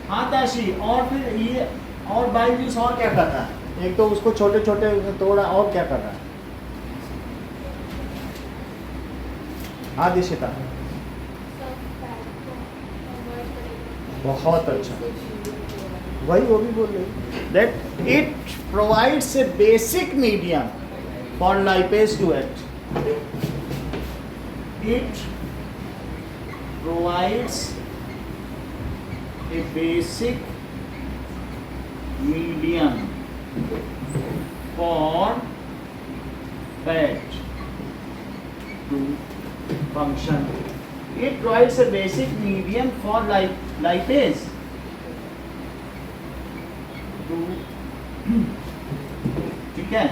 हाँ ताशी, और फिर ये और बाइल जूस और क्या कर रहा है? एक तो उसको छोटे छोटे तोड़ा, और क्या कर रहा है? हाँ दिशिता, बहुत अच्छा, वही वो भी बोल रही, that it provides a basic medium for lipase to act. It provides a basic medium for fat to function. It provides a basic medium for lipase to ठीक है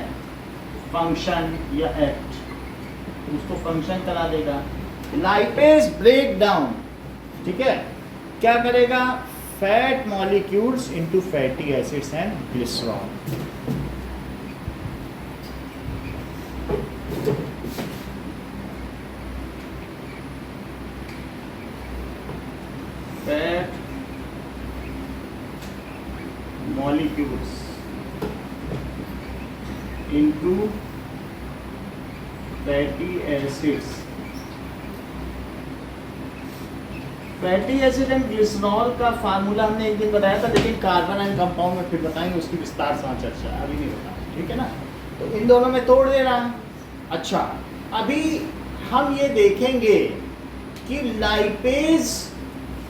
फंक्शन या एक्ट, उसको फंक्शन करा देगा। लाइपेज ब्रेक डाउन, ठीक है, क्या करेगा? Fat molecules into fatty acids and glycerol. fat molecules into fatty acids fatty acid and glycerol का फार्मूला हमने एक दिन बताया था, लेकिन कार्बन एंड कंपाउंड में फिर बताएंगे, उसकी विस्तार से चर्चा अभी नहीं बताएंगे, ठीक है ना। तो इन दोनों में तोड़ देना। अच्छा, अभी हम ये देखेंगे कि lipase,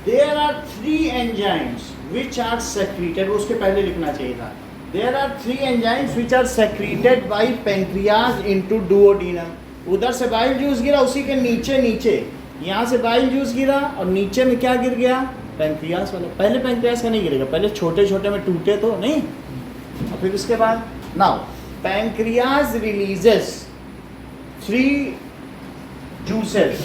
there are 3 enzymes which are secreted, उसके पहले लिखना चाहिए था, there are 3 enzymes which are secreted by pancreas into duodenum. उधर से बाइल जूस गिरा, उसी के नीचे नीचे यहाँ से बाइल जूस गिरा, और नीचे में क्या गिर गया, पेंक्रियास वाला। पहले पेंक्रियास का नहीं गिरेगा, पहले छोटे छोटे में टूटे तो नहीं, और फिर उसके बाद now pancreas releases 3 juices,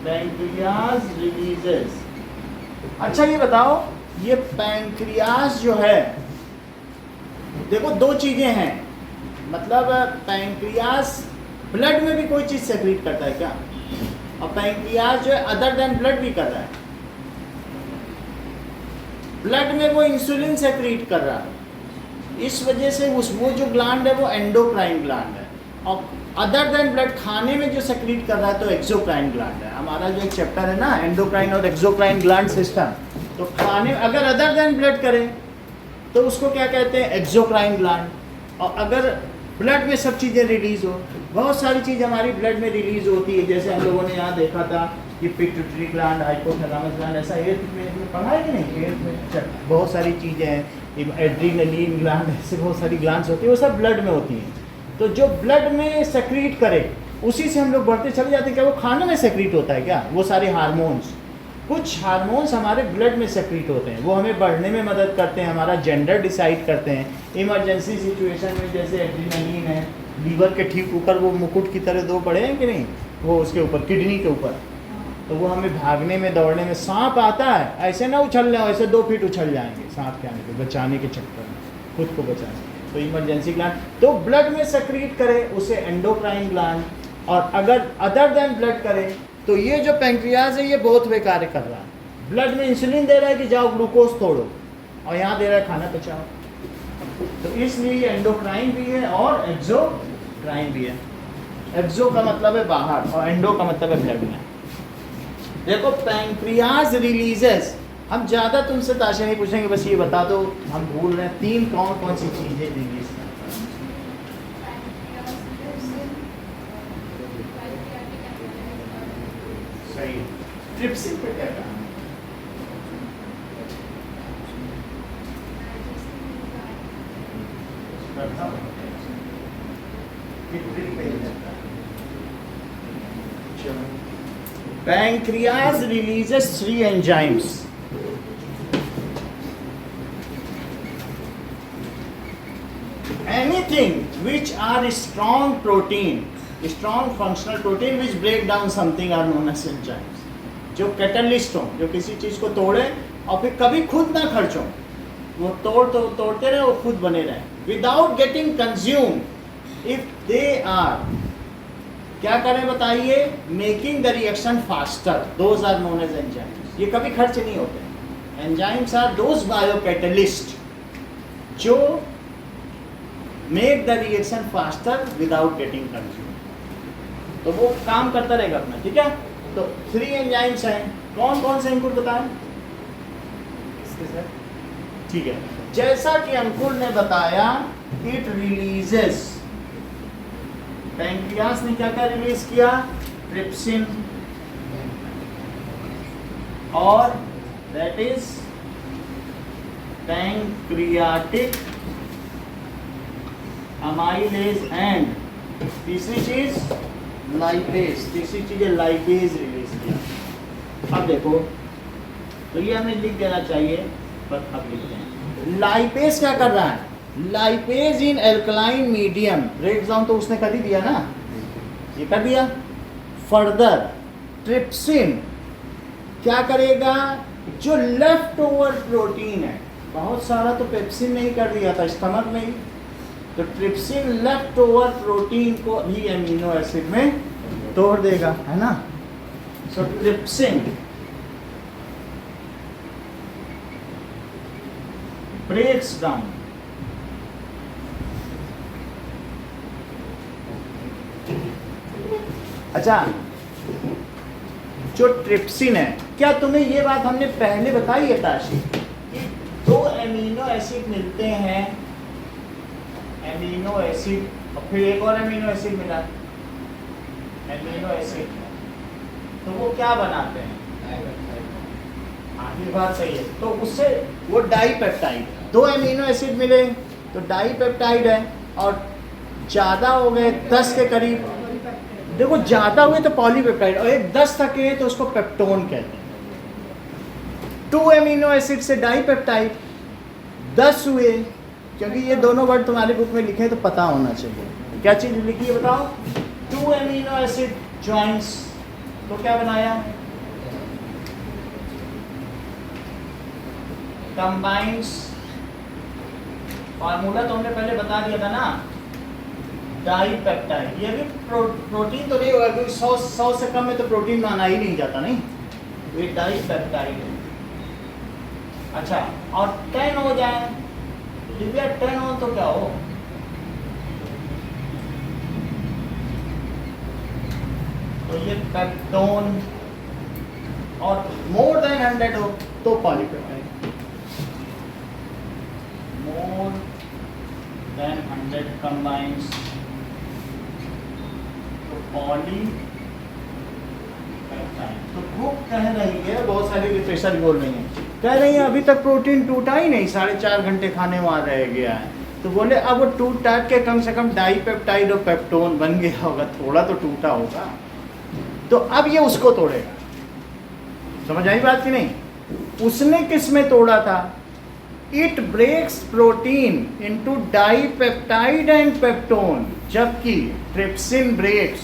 pancreas releases. अच्छा ये बताओ, ये पेंक्रियास जो है, देखो 2 चीजें हैं, मतलब पेंक्रियास ब्लड में भी कोई चीज सेक्रीट करता है क्या, और पेंक्रियास जो है अदर देन ब्लड भी कर रहा है। ब्लड में वो इंसुलिन सेक्रीट कर रहा है, इस वजह से वो जो ग्लैंड है वो एंडोक्राइन ग्लैंड है, और अदर देन ब्लड खाने में जो सेक्रीट कर रहा है तो एक्सोक्राइन ग्लैंड है। हमारा जो एक चैप्टर है ना, एंडोक्राइन और एक्सोक्राइन ग्लैंड सिस्टम, तो खाने अगर अदर देन ब्लड करे तो उसको क्या कहते हैं, एक्सोक्राइन ग्लैंड। और अगर ब्लड में सब चीज़ें रिलीज हो, बहुत सारी चीज़ हमारी ब्लड में रिलीज होती है, जैसे हम लोगों ने यहाँ देखा था कि पिट्यूटरी ग्लैंड, हाइपोथैलेमस ग्लैंड, ऐसा 8th में पढ़ा है कि नहीं, 8th में बहुत सारी चीज़ें हैं, एड्रीनलिन ग्लैंड, ऐसे बहुत सारी ग्लैंड्स होती है, वो सब ब्लड में होती हैं। तो जो ब्लड में सेक्रीट करे उसी से हम लोग बढ़ते चले जाते हैं। क्या वो खाने में सेक्रीट होता है क्या, वो सारे हार्मोन्स, कुछ हार्मोन्स हमारे ब्लड में सेक्रीट होते हैं, वो हमें बढ़ने में मदद करते हैं, हमारा जेंडर डिसाइड करते हैं। इमरजेंसी सिचुएशन में जैसे एड्रीनलिन है, लीवर के ठीक ऊपर वो मुकुट की तरह 2 पड़े हैं कि नहीं, वो उसके ऊपर, किडनी के ऊपर, तो वो हमें भागने में, दौड़ने में, सांप आता है ऐसे ना उछलने, ऐसे 2 फीट उछल जाएंगे सांप के आने पे, बचाने के चक्कर में, खुद को बचाने। तो इमरजेंसी ग्लैंड तो ब्लड में सेक्रीट करे उसे एंडोक्राइन ग्लैंड, और अगर अदर देन ब्लड करे तो ये जो पेंक्रियाज है ये बहुत बेकार कर रहा है। ब्लड में इंसुलिन दे रहा है कि जाओ ग्लूकोज तोड़ो, और यहाँ दे रहा है खाना पचाओ। तो इसलिए ये एंडोक्राइन भी है और एक्सोक्राइन भी है। एक्सो का मतलब है बाहर, और एंडो का मतलब है ब्लड में। देखो पेंक्रियाज रिलीजेस, हम ज़्यादा तुमसे ताशा नहीं पूछेंगे, बस ये बता दो, हम भूल रहे हैं 3 कौन कौन सी चीज़ें रिलीज करता है। सही, ट्रिप्सिन पे क्या कहा, Pancreas releases 3 enzymes. Anything which are strong protein, strong functional protein which break down something are known as enzymes. जो कैटलिस्ट हो, जो किसी चीज को तोड़े और फिर कभी खुद ना खर्च हो, वो तोड़ते रहे, वो खुद बने रहे, without getting consume, if they are, क्या करें बताइए, making the reaction faster, those are known as enzymes. ये कभी खर्च नहीं होते। एंजाइम्स आर दोज बायोकैटलिस्ट जो make the reaction faster without getting consume, तो वो काम करता रहेगा अपना, ठीक है। तो 3 एंजाइम्स हैं, कौन कौन से अंकुर बताएं, ठीक है। जैसा कि अंकुर ने बताया, इट रिलीजेस, पैंक्रियास ने क्या क्या रिलीज किया, ट्रिप्सिन, और that is pancreatic amylase, and तीसरी चीज लाइपेज, तीसरी चीज है लाइपेज रिलीज किया। अब देखो, तो ये हमें लिख देना चाहिए, पर अब लिखते हैं। लाइपेज क्या कर रहा है, lipase in alkaline medium, break down तो उसने कर ही दिया ना, ये कर दिया। फर्दर ट्रिप्सिन क्या करेगा, जो लेफ्ट ओवर प्रोटीन है, बहुत सारा तो पेप्सिन ने ही कर दिया था स्टमक में ही, तो ट्रिप्सिन लेफ्ट ओवर प्रोटीन को भी एमिनो एसिड में तोड़ देगा, है ना। सो ट्रिप्सिन ब्रेक्स डाउन, अच्छा जो ट्रिप्सिन है, क्या तुम्हें ये बात हमने पहले बताई है ताशी कि दो एमिनो एसिड मिलते हैं, एमिनो एसिड और फिर एक और एमिनो एसिड मिला, एमिनो एसिड, तो वो क्या बनाते हैं? आखिरी बात सही है, तो उससे वो डाईपेप्टाइड, दो एमिनो एसिड मिले तो डाईपेप्टाइड है, और ज़्यादा हो गए 10 के करीब, देखो ज़्यादा हुए तो पॉलीपेप्टाइड, और एक 10 तक के तो उसको पेप्टोन कहते हैं। 2 एमिनो एसिड से डाईपेप्टाइड, 10 हुए, क्योंकि ये दोनों वर्ड तुम्हारे बुक में लिखे हैं तो पता होना चाहिए क्या चीज़ लिखी है बताओ। 2 एमिनो एसिड जॉइंट्स, तो क्या बनाया? कंबाइंस, फार्मूला तो हमने पहले बता दिया था ना, डाईपेप्टाइड। ये भी प्रोटीन तो नहीं होगा क्योंकि 100 से कम में तो प्रोटीन माना ही नहीं जाता, नहीं, ये डाईपेप्टाइड है। अच्छा, और 10 हो जाए, दिव्या 10 हो तो क्या हो? तो ये पेप्टोन, और मोर देन 100 हो तो पॉलीपेप्टाइड, मोर देन 100 कंबाइंस तो पॉलीपेप्टाइड। तो बुक कह रही है, बहुत सारे रिफ्रेशर बोल रही हैं, कह रही है अभी तक प्रोटीन टूटा ही नहीं, 4.5 घंटे खाने वहाँ रह गया है, तो बोले अब वो टूट टाट के कम से कम डाईपेप्टाइड और पेप्टोन बन गया होगा, थोड़ा तो टूटा होगा, तो अब ये उसको तोड़ेगा। समझ आई बात कि नहीं? उसने किस में तोड़ा था? It breaks protein into dipeptide and peptone, जबकि trypsin breaks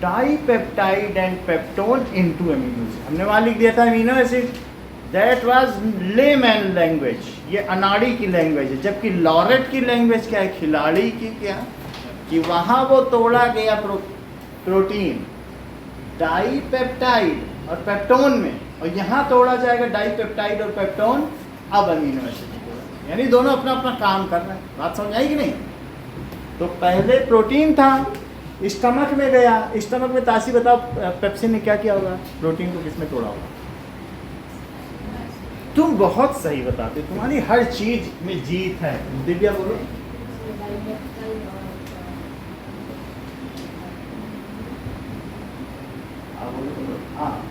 dipeptide and peptone into amino acid. हमने वहां लिख दिया था amino acid, that was layman language, ये अनाड़ी की लैंग्वेज है, जबकि लॉरेट की लैंग्वेज क्या है? खिलाड़ी की, क्या कि वहां वो तोड़ा गया प्रोटीन डाईपेप्टाइड और पेप्टोन में, और यहाँ तोड़ा जाएगा डाईपेप्टाइड और पेप्टोन अब अमीनो एसिड, यानी दोनों अपना अपना काम कर रहे हैं। बात समझ आई कि नहीं? तो पहले प्रोटीन था, स्टमक में गया, स्टमक में तासी बताओ पेप्सिन ने क्या किया होगा? प्रोटीन को किसमें तोड़ा होगा? तुम बहुत सही बताते, तुम्हारी हर चीज में जीत है। दिव्या बोलो। हाँ,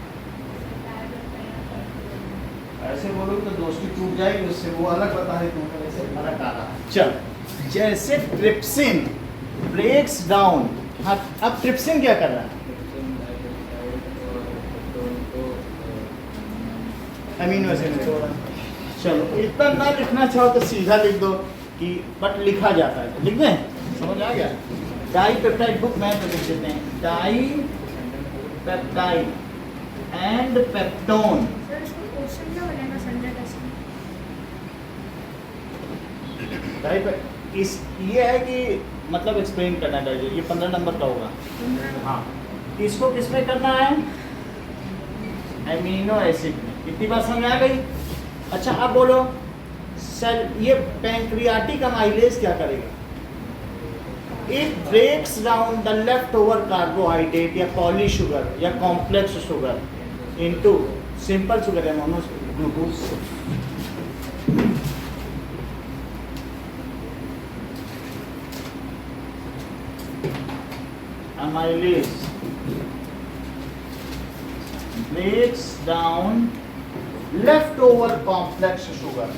ऐसे बोलो तो दोस्ती टूट जाएगी उससे, वो अलग बता रहे तुमको, ऐसे फर्क आ रहा है। चल, जैसे ट्रिप्सिन ब्रेक्स डाउन, हाँ, अब ट्रिप्सिन क्या कर रहा है? अमीनो एसिड में तोड़ा। चलो, इतना ना लिखना चाहो तो सीधा लिख दो कि बट लिखा जाता है, लिख दें, समझ आ गया? डाईपेप्टाइड बुक में तो लिख देते हैं डाईपेप्टाइड एंड पेप्टोन। इस ये है कि मतलब एक्सप्लेन करना चाहिए, ये 15 नंबर का होगा। हाँ, इसको किस में करना है? एमिनो एसिड में। इतनी बात समझ आ गई? अच्छा, अब बोलो सेल, ये पैंक्रियाटिक अमाइलेज क्या करेगा? It breaks down the leftover carbohydrate या पॉली शुगर या complex sugar into simple sugar या mono glucose. amylase breaks down leftover complex sugar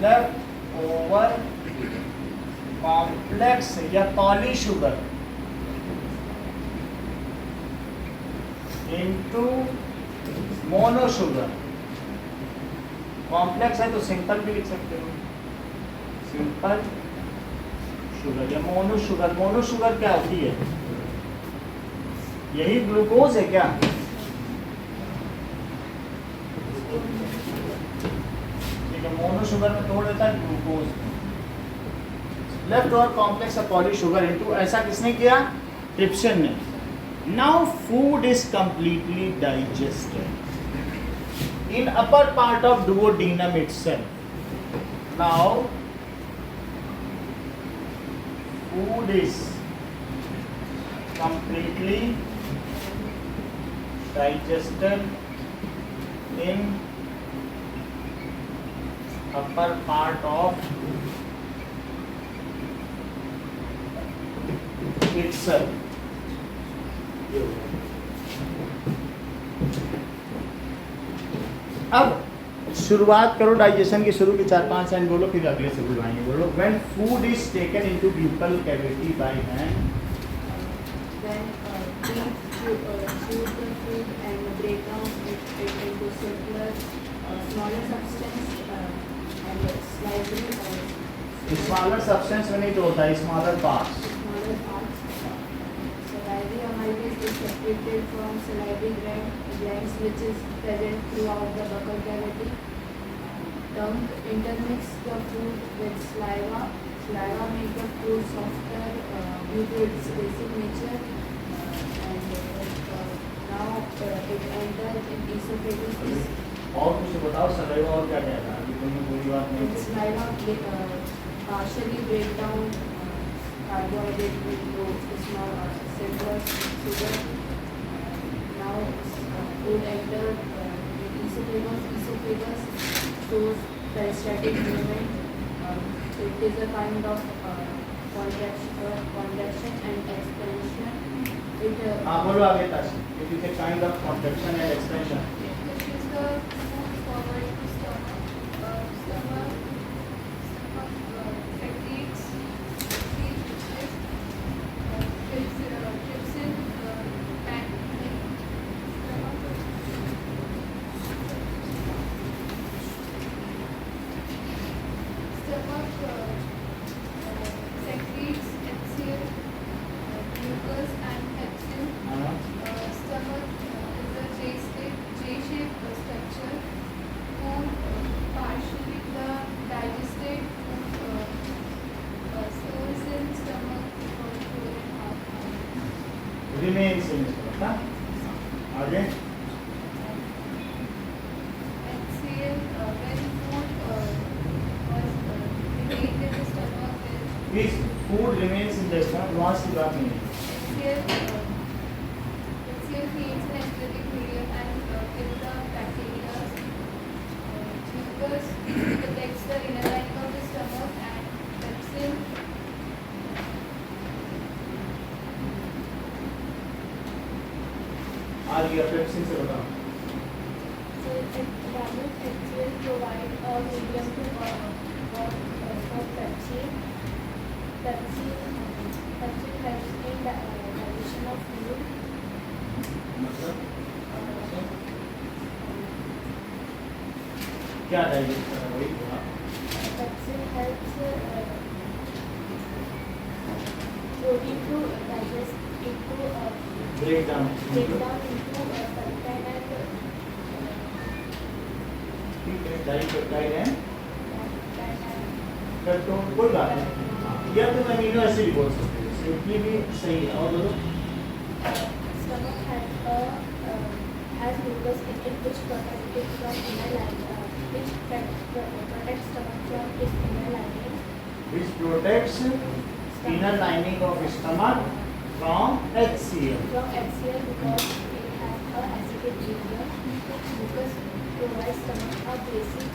leftover complex या poly sugar into mono sugar. Complex है तो simple भी लिख सकते हो, सिंपल शुगर या मोनो शुगर। मोनो शुगर क्या होती है? यही ग्लूकोज है क्या? ठीक है, मोनो शुगर में तोड़ देता है glucose. Left over complex of poly sugar into, ऐसा किसने किया? ट्रिप्सिन ने। Now food is completely digested in upper part of duodenum itself, Now food is completely digested in upper part of itself. अब शुरुआत करो डाइजेशन की, शुरू की 4-5 लाइन बोलो, फिर अगले से बुलवाएंगे। बोलो, when food is taken into buccal cavity by hand, When chew the food and break down it into simpler, smaller substance and slightly smaller substance में नहीं तो होता है, smaller parts. smaller parts. Salivary amylase is separated from salivary glands which is present throughout the buccal cavity. Tongue intermix the food with saliva. Saliva makes the food softer due to its basic nature. Now it enters in esophagus. और कुछ बताओ, saliva और क्या क्या था? अभी तुमने पूरी बात नहीं की। Saliva partially break down carbohydrate into small simpler sugar. Now food enters in esophagus. Esophagus shows peristaltic movement. It is a kind of contraction and expansion. हाँ बोलो आगे Tashi. It is a kind of contraction and expansion. This is the food forward to stomach. Stomach secretes trypsin, stomach secretes HCl, mucus and pepsin. हाँ। Stomach is a J-shaped structure. Food partially the digested food stores in stomach for 4.5 hours. Remains in इसका, हाँ? आगे। HCl when food was remained in the stomach If food remains in the stomach, वहाँ से बात नहीं है। HCl creates an acidic medium and kills the bacteria. Mucus protects the inner lining of the stomach and pepsin आ गया, pepsin से बताओ। So damaged HCl provide a medium to work for pepsin. Pepsin helps in digestion of food. मतलब क्या digest कर रहा है वही बोला। Pepsin helps protein to digest into break down. break down into peptide and ठीक है, डाइपेप्टाइड है। peptide and फिर तो कोई बात नहीं। या तुम अमीनो एसिड बोल सकते हो, सिंपली भी सही है। और बोलो। stomach has mucus in it which protects it from inner lining, which protects stomach from its inner lining. Which protects inner lining of stomach from HCl. From HCl because it has a acidic medium. Mucus provides stomach a basic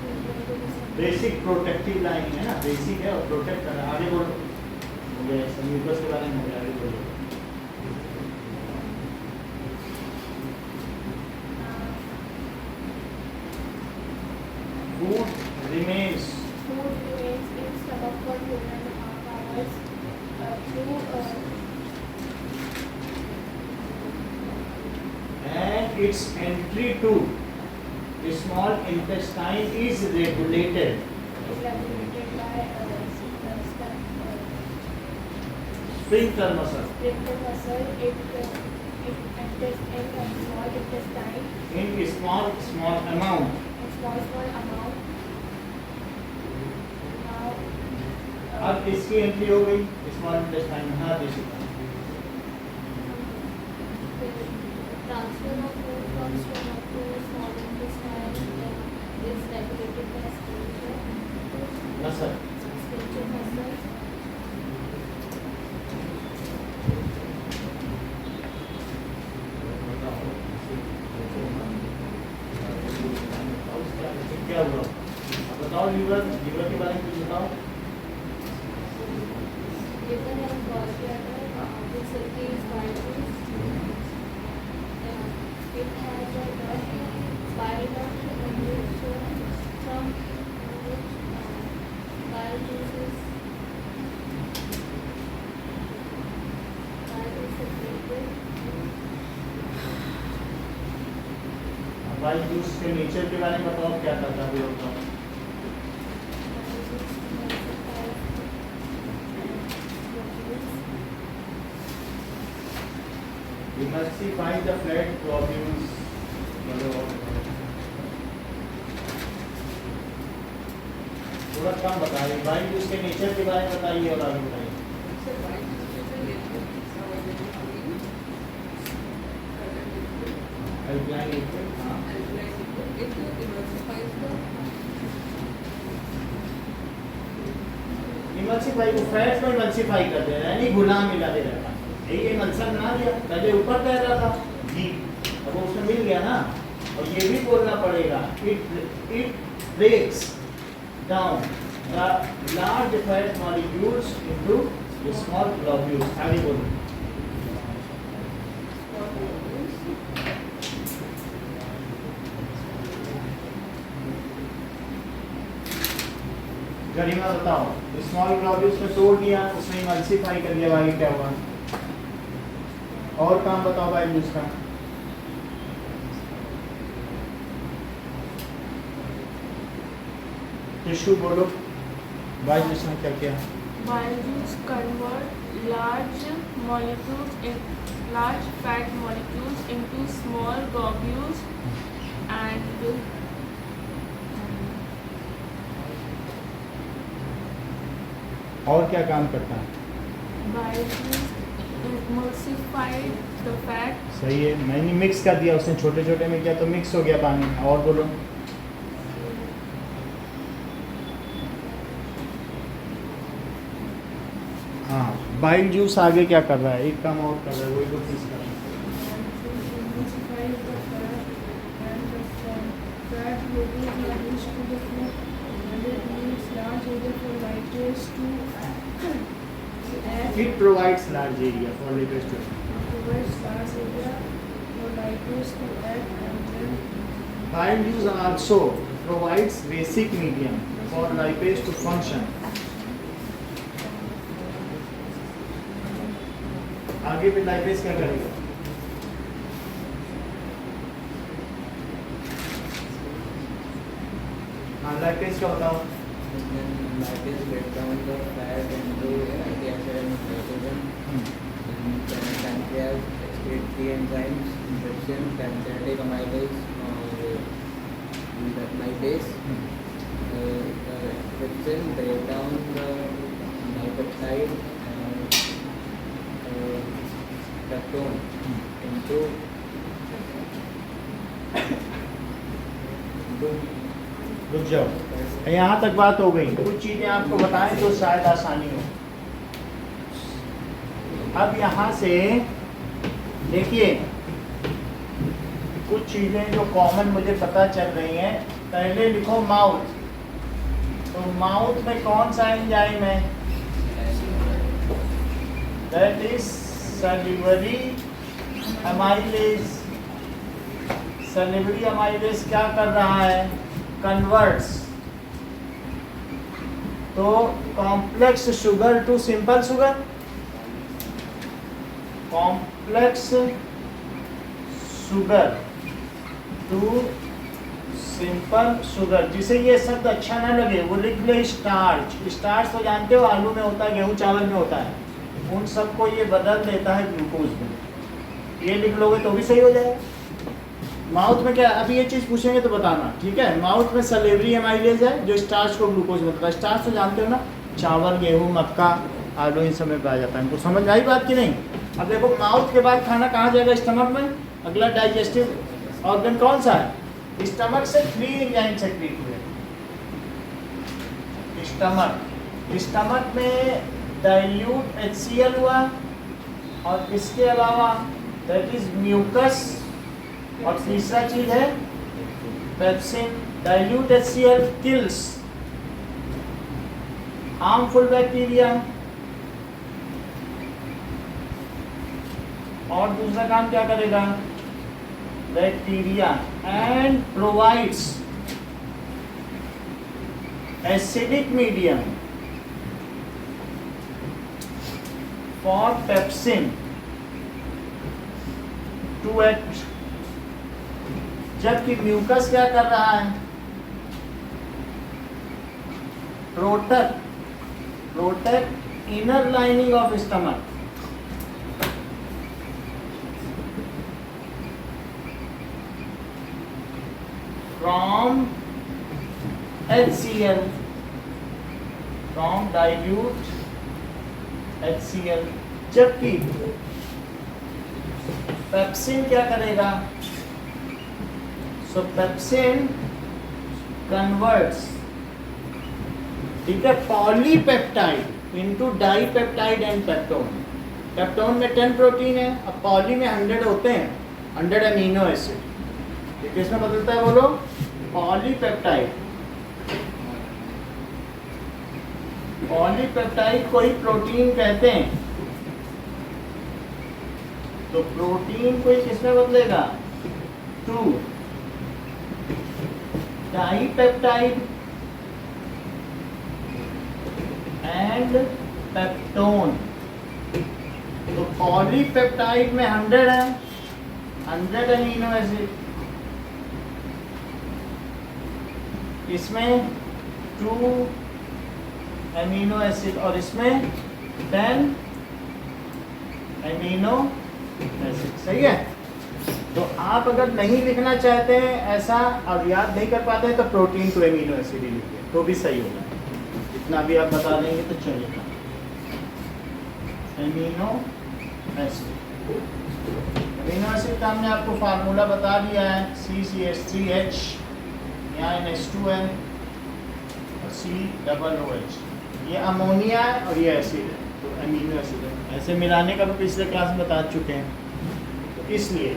medium to the stomach. Basic protective lining है ना, basic है और protect कर रहा है। आगे बोलो। ये म्यूकस के बारे में हो गया, आगे बोलो। Food remains Food remains in stomach for 4.5 hours through and its entry to small intestine is regulated. is regulated by Sphincter muscle sphincter muscle. It enters in a small intestine in small amount. in small amount. Now अब इसकी entry हो गई small intestine में। हाँ देखिए, transfer of food from stomach to small intestine regulated by skeletal muscle. muscle. क्या हुआ अब बताओ, लीवर लीवर के बारे में कुछ बताओ। Liver and gallbladder, which circulates bile juice. It has a duct, bile duct, from which bile juices bile is secreted. Bile juice के नेचर के बारे में बताओ, क्या करता है वो बताओ। Emulsify the fat globules। थोड़ा कम बताइए, बाइल जूस के नेचर के बारे में बताइए और आगे बताइए। अल्कलाइन लिक्विड, हाँ। इमल्सिफाई को फैट को इमल्सिफाई कर दे रहा है, यानी घुला मिला दे रहा है। यही इमल्सन बना दिया, पहले ऊपर तैर रहा था घी, अब वो उसमें मिल गया ना। और ये भी बोलना पड़ेगा, it breaks down the large fat molecules into small globules. आगे बोलो। गरिमा बताओ, स्मॉल ग्लोब्यूल्स में तोड़ दिया, उसमें इमल्सिफाई कर दिया, आगे क्या हुआ? और काम बताओ बाइल जूस का। टिश्यू बोलो, बाइल जूस ने क्या किया? Bile juice convert large fat molecules into small globules and और क्या काम करता है? bile juice emulsified the fat. सही है, मैंने मिक्स कर दिया, उसने छोटे छोटे में किया तो मिक्स हो गया पानी में। और बोलो। हाँ, बाइल जूस आगे क्या कर रहा है? एक काम और कर रहा है, वही तो चीज कर रहा है। Emulsifies the fat and the fat globules manage to the food and it needs large area for lipase to act. It provides large area for lipase to Provides large area for lipase to act and then Bile juice also provides basic medium for lipase to function. आगे भी lipase क्या करेगा? हाँ, lipase क्या बताओ? Lipase break down the fat into fatty acid and glycogen. Pancreas excrete the enzymes, trypsin, pancreatic amylase, lipase. Trypsin break down the lipeptide peptone into रुक जाओ, यहाँ तक बात हो गई। कुछ चीजें आपको बताएं तो शायद आसानी हो। अब यहाँ से देखिए, कुछ चीजें जो कॉमन मुझे पता चल रही हैं। पहले लिखो माउथ, तो माउथ में कौन सा एंजाइम है? That is salivary amylase. Salivary amylase क्या कर रहा है? Converts to complex sugar to simple sugar, complex sugar to simple sugar. जिसे ये शब्द अच्छा ना लगे वो लिख ले स्टार्च। स्टार्च तो जानते हो आलू में होता है, गेहूं चावल में होता है, उन सबको ये बदल देता है ग्लूकोज में। ये लिख लोगे तो भी सही हो जाएगा। माउथ में क्या, अभी ये चीज़ पूछेंगे तो बताना, ठीक है? माउथ में सलेवरी एमाइलेज है जो स्टार्च को ग्लूकोज में होता है। स्टार्च तो जानते हो ना, चावल, गेहूं, मक्का, आलू, इन सब में पाया जाता है। इनको समझ में आई बात कि नहीं? अब देखो, माउथ के बाद खाना कहाँ जाएगा? स्टमक में। अगला डाइजेस्टिव ऑर्गन कौन सा है? स्टमक से 3 एंजाइम सेक्रेट हुए, स्टमक में डाइल्यूट HCl हुआ, और इसके अलावा दैट इज म्यूकस, और तीसरा चीज है pepsin. Dilute HCl kills harmful bacteria, और दूसरा काम क्या करेगा, bacteria, and provides acidic medium for pepsin to act. जबकि म्यूकस क्या कर रहा है, protect inner lining of stomach, from HCl, from dilute HCl। जबकि पेप्सिन क्या करेगा, सो पेप्सिन कन्वर्ट्स, ठीक है, polypeptide into dipeptide and peptone. Peptone में 10 प्रोटीन है, अब पॉली में 100 होते हैं, 100 अमीनो एसिड। ये किसमें बदलता है बोलो, पॉलीपेप्टाइड। पॉलीपेप्टाइड को ही प्रोटीन कहते हैं, तो प्रोटीन को ही किसमें बदलेगा, टू डाइपेप्टाइड एंड पेप्टोन। तो पॉलीपेप्टाइड में 100 है, 100 अमीनो एसिड, इसमें 2 अमीनो एसिड, और इसमें 10 अमीनो एसिड। सही है। तो आप अगर नहीं लिखना चाहते हैं ऐसा और याद नहीं कर पाते हैं तो प्रोटीन टू अमीनो एसिड ही लिखिए तो भी सही होगा। इतना भी आप बता देंगे तो चलेगा। अमीनो एसिड, अमीनो एसिड का हमने आपको फार्मूला बता दिया है, CCH3H, यहाँ NH2 है और COOH। ये अमोनिया है और ये एसिड है, तो अमीनो एसिड है। ऐसे मिलाने का भी पिछले क्लास में बता चुके हैं। तो इसलिए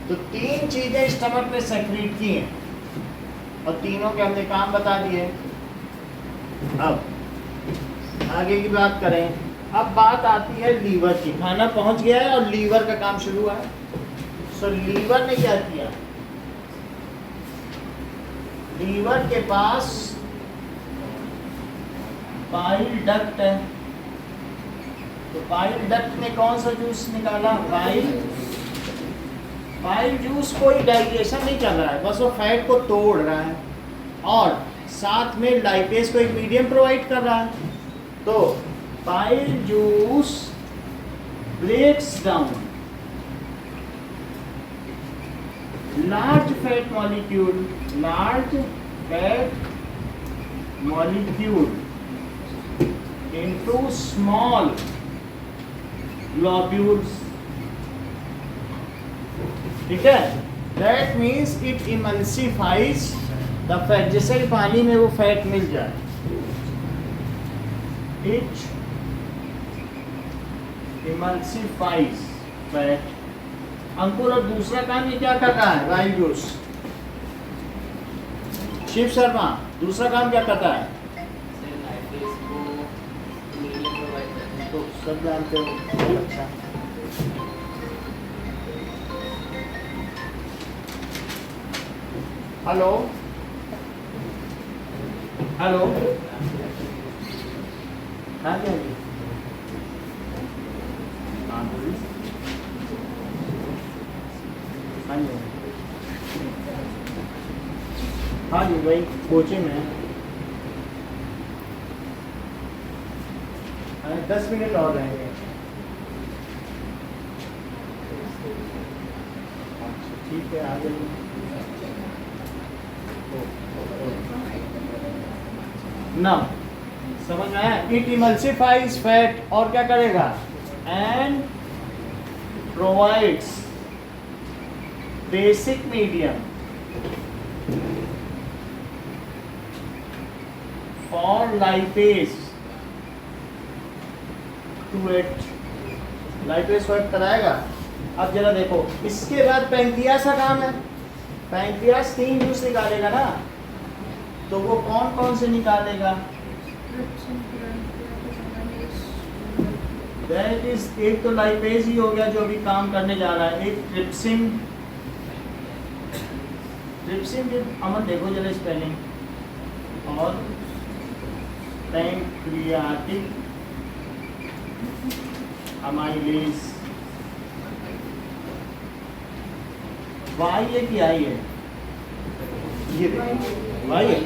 तो 3 चीज़ें स्टमक में सेक्रीट की हैं और तीनों के हमने काम बता दिए। अब आगे की बात करें। अब बात आती है लीवर की। खाना पहुंच गया है और लीवर का काम शुरू हुआ है। सो लीवर ने क्या किया, लीवर के पास बाइल डक्ट है, तो बाइल डक्ट ने कौन सा जूस निकाला, बाइल जूस। कोई डाइजेशन नहीं चल रहा है, बस वो फैट को तोड़ रहा है और साथ में लाइपेज को एक मीडियम प्रोवाइड कर रहा है। तो bile juice breaks down large fat molecule into small globules, ठीक है। That means it emulsifies the fat, जैसे कि पानी में वो फैट मिल जाए। It emulsifies fat। अंकुर, और दूसरा काम ये क्या करता है बाइल जूस, शिव शर्मा, दूसरा काम क्या करता है, तो सब जानते हो। अच्छा, हेलो हेलो, हाँ जी हाँ बोलिए। हाँ जी हाँ जी, वही कोचिंग में 10 मिनट और रहेंगे। ठीक है, आ जाइए। ना समझ में आया। इट इमल्सिफाइज फैट और क्या करेगा, and provides basic medium for lipase to act, lipase को कराएगा। अब जरा देखो, इसके बाद पैंक्रियास का काम है। पैंक्रियास 3 जूस निकालेगा ना, तो वो कौन कौन से निकालेगा? दैट इज, एक तो लाइपेज ही हो गया जो अभी काम करने जा रहा है, एक ट्रिप्सिन। ट्रिप्सिन की अमन देखो जरा स्पेलिंग, और पैंक्रियाटिक अमाइलेज, वाई है कि आई है? ये देखो वाई है।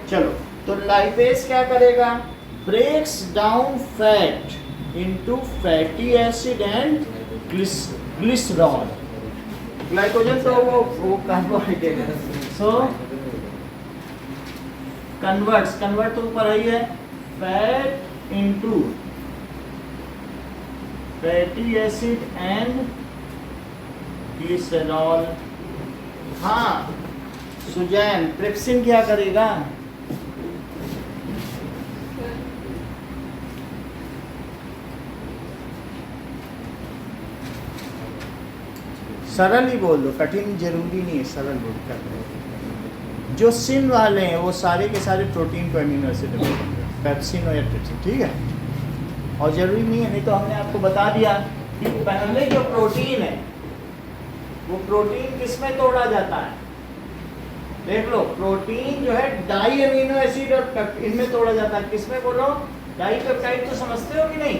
चलो, तो लाइपेज क्या करेगा? Breaks down fat into fatty acid and glycerol. Glycogen तो वो कार्बोहाइड्रेट है, सो कन्वर्ट तो ऊपर आई है, fat into fatty acid and glycerol. हाँ सुजैन, ट्रिप्सिन क्या करेगा? सरल ही बोल दो, कठिन जरूरी नहीं है, सरल बोल कर। जो सिन वाले हैं वो सारे के सारे प्रोटीन को अमीनो एसिड पेप्सिन और ट्रिप्सिन, ठीक है। और जरूरी नहीं है, नहीं तो हमने आपको बता दिया कि पहले जो प्रोटीन है वो प्रोटीन किस में तोड़ा जाता है? देख लो, प्रोटीन जो है डाई अमीनो एसिड और इनमें तोड़ा जाता है। किस में बोलो? डाई पेप्टाइड तो समझते हो कि नहीं?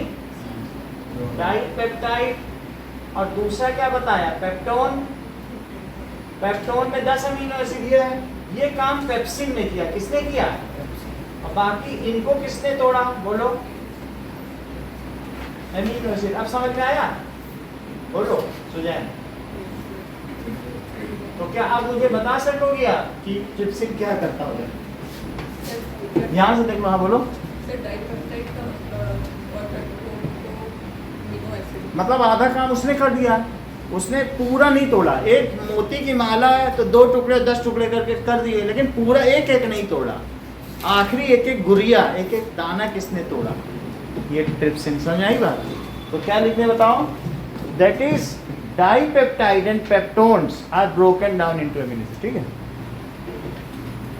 डाई पेप्टाइड, और दूसरा क्या बताया? पेप्टोन। पेप्टोन में 10 अमीनो एसिड है। ये काम पेप्सिन ने किया। किसने किया? और बाकी इनको किसने तोड़ा? बोलो। Amino acid. अब समझ में आया? बोलो सुजैन। तो क्या आप मुझे बता सकोगे आप कि ट्रिप्सिन क्या करता होगा? यहाँ से देखो, हाँ बोलो। मतलब आधा काम उसने कर दिया, उसने पूरा नहीं तोड़ा। एक मोती की माला है तो 2 टुकड़े 10 टुकड़े करके कर दिए, लेकिन पूरा एक एक नहीं तोड़ा। आखिरी एक एक गुरिया, एक एक दाना किसने तोड़ा? ये ट्रिप्सिन। समझ आई बात? तो क्या लिखने बताओ? That is dipeptide and peptones are broken down into amino acid, ठीक है।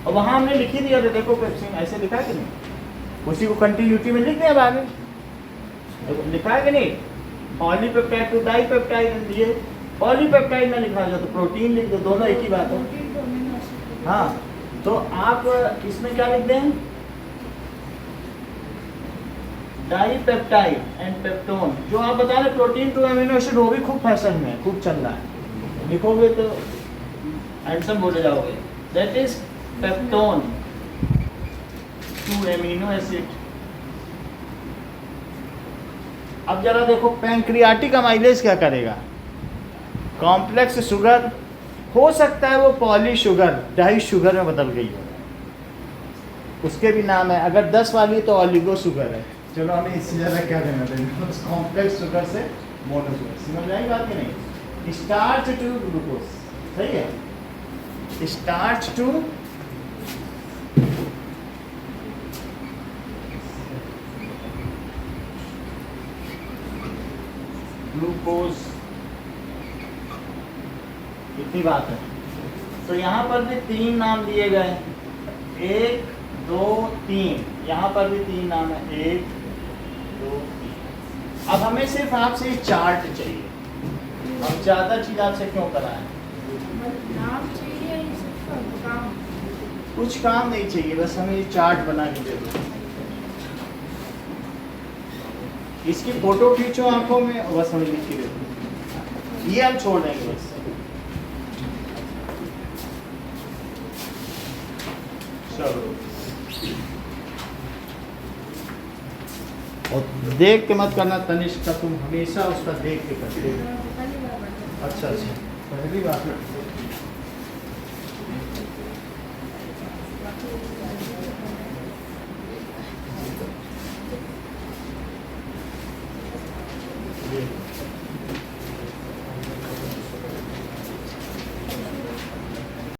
और वहां हमने लिख ही दिया था, देखो पेप्सिन ऐसे लिखा है कि नहीं? उसी को कंटिन्यूटी में लिख दिया आगे, लिखा है कि नहीं? पॉलीपेप्टाइड टू डाइपेप्टाइड, ये पॉलीपेप्टाइड में लिखा जाए तो प्रोटीन लिख दो, दोनों एक ही बात है। हाँ, तो आप इसमें क्या लिख दें? Dipeptide and peptone. जो आप बता रहे प्रोटीन टू अमीनो एसिड, वो भी खूब फैशन में, खूब चल रहा है। लिखोगे तो हैंडसम बोले जाओगे। That is peptone to amino acid. अब जरा देखो, पैंक्रियाटिक अमाइलेज क्या करेगा? कॉम्प्लेक्स शुगर, हो सकता है वो पॉली शुगर डाई शुगर में बदल गई हो, उसके भी नाम है। अगर 10 वाली तो ऑलिगो शुगर है। चलो हमें इससे ज़्यादा क्या देना देना, कॉम्प्लेक्स शुगर से मोनो शुगर। समझ आई बात कि नहीं? स्टार्च टू ग्लूकोज, सही है। स्टार्च टू ग्लूकोज, इतनी बात है। तो यहाँ पर भी 3 नाम दिए गए, 1 2 3। यहाँ पर भी 3 नाम है, 1 2 3। अब हमें सिर्फ आपसे चार्ट चाहिए। अब ज़्यादा चीज़ आपसे क्यों कराएं? नाम चाहिए, काम कुछ काम नहीं चाहिए, बस हमें ये चार्ट बना के दे दो। इसकी फोटो खींचो आंखों में, बस हमें लिख के दे दो। ये हम छोड़ देंगे बस। चलो, और देख के मत करना तनिष्क का, तुम हमेशा उसका देख के करते हो। अच्छा, पहली बात है।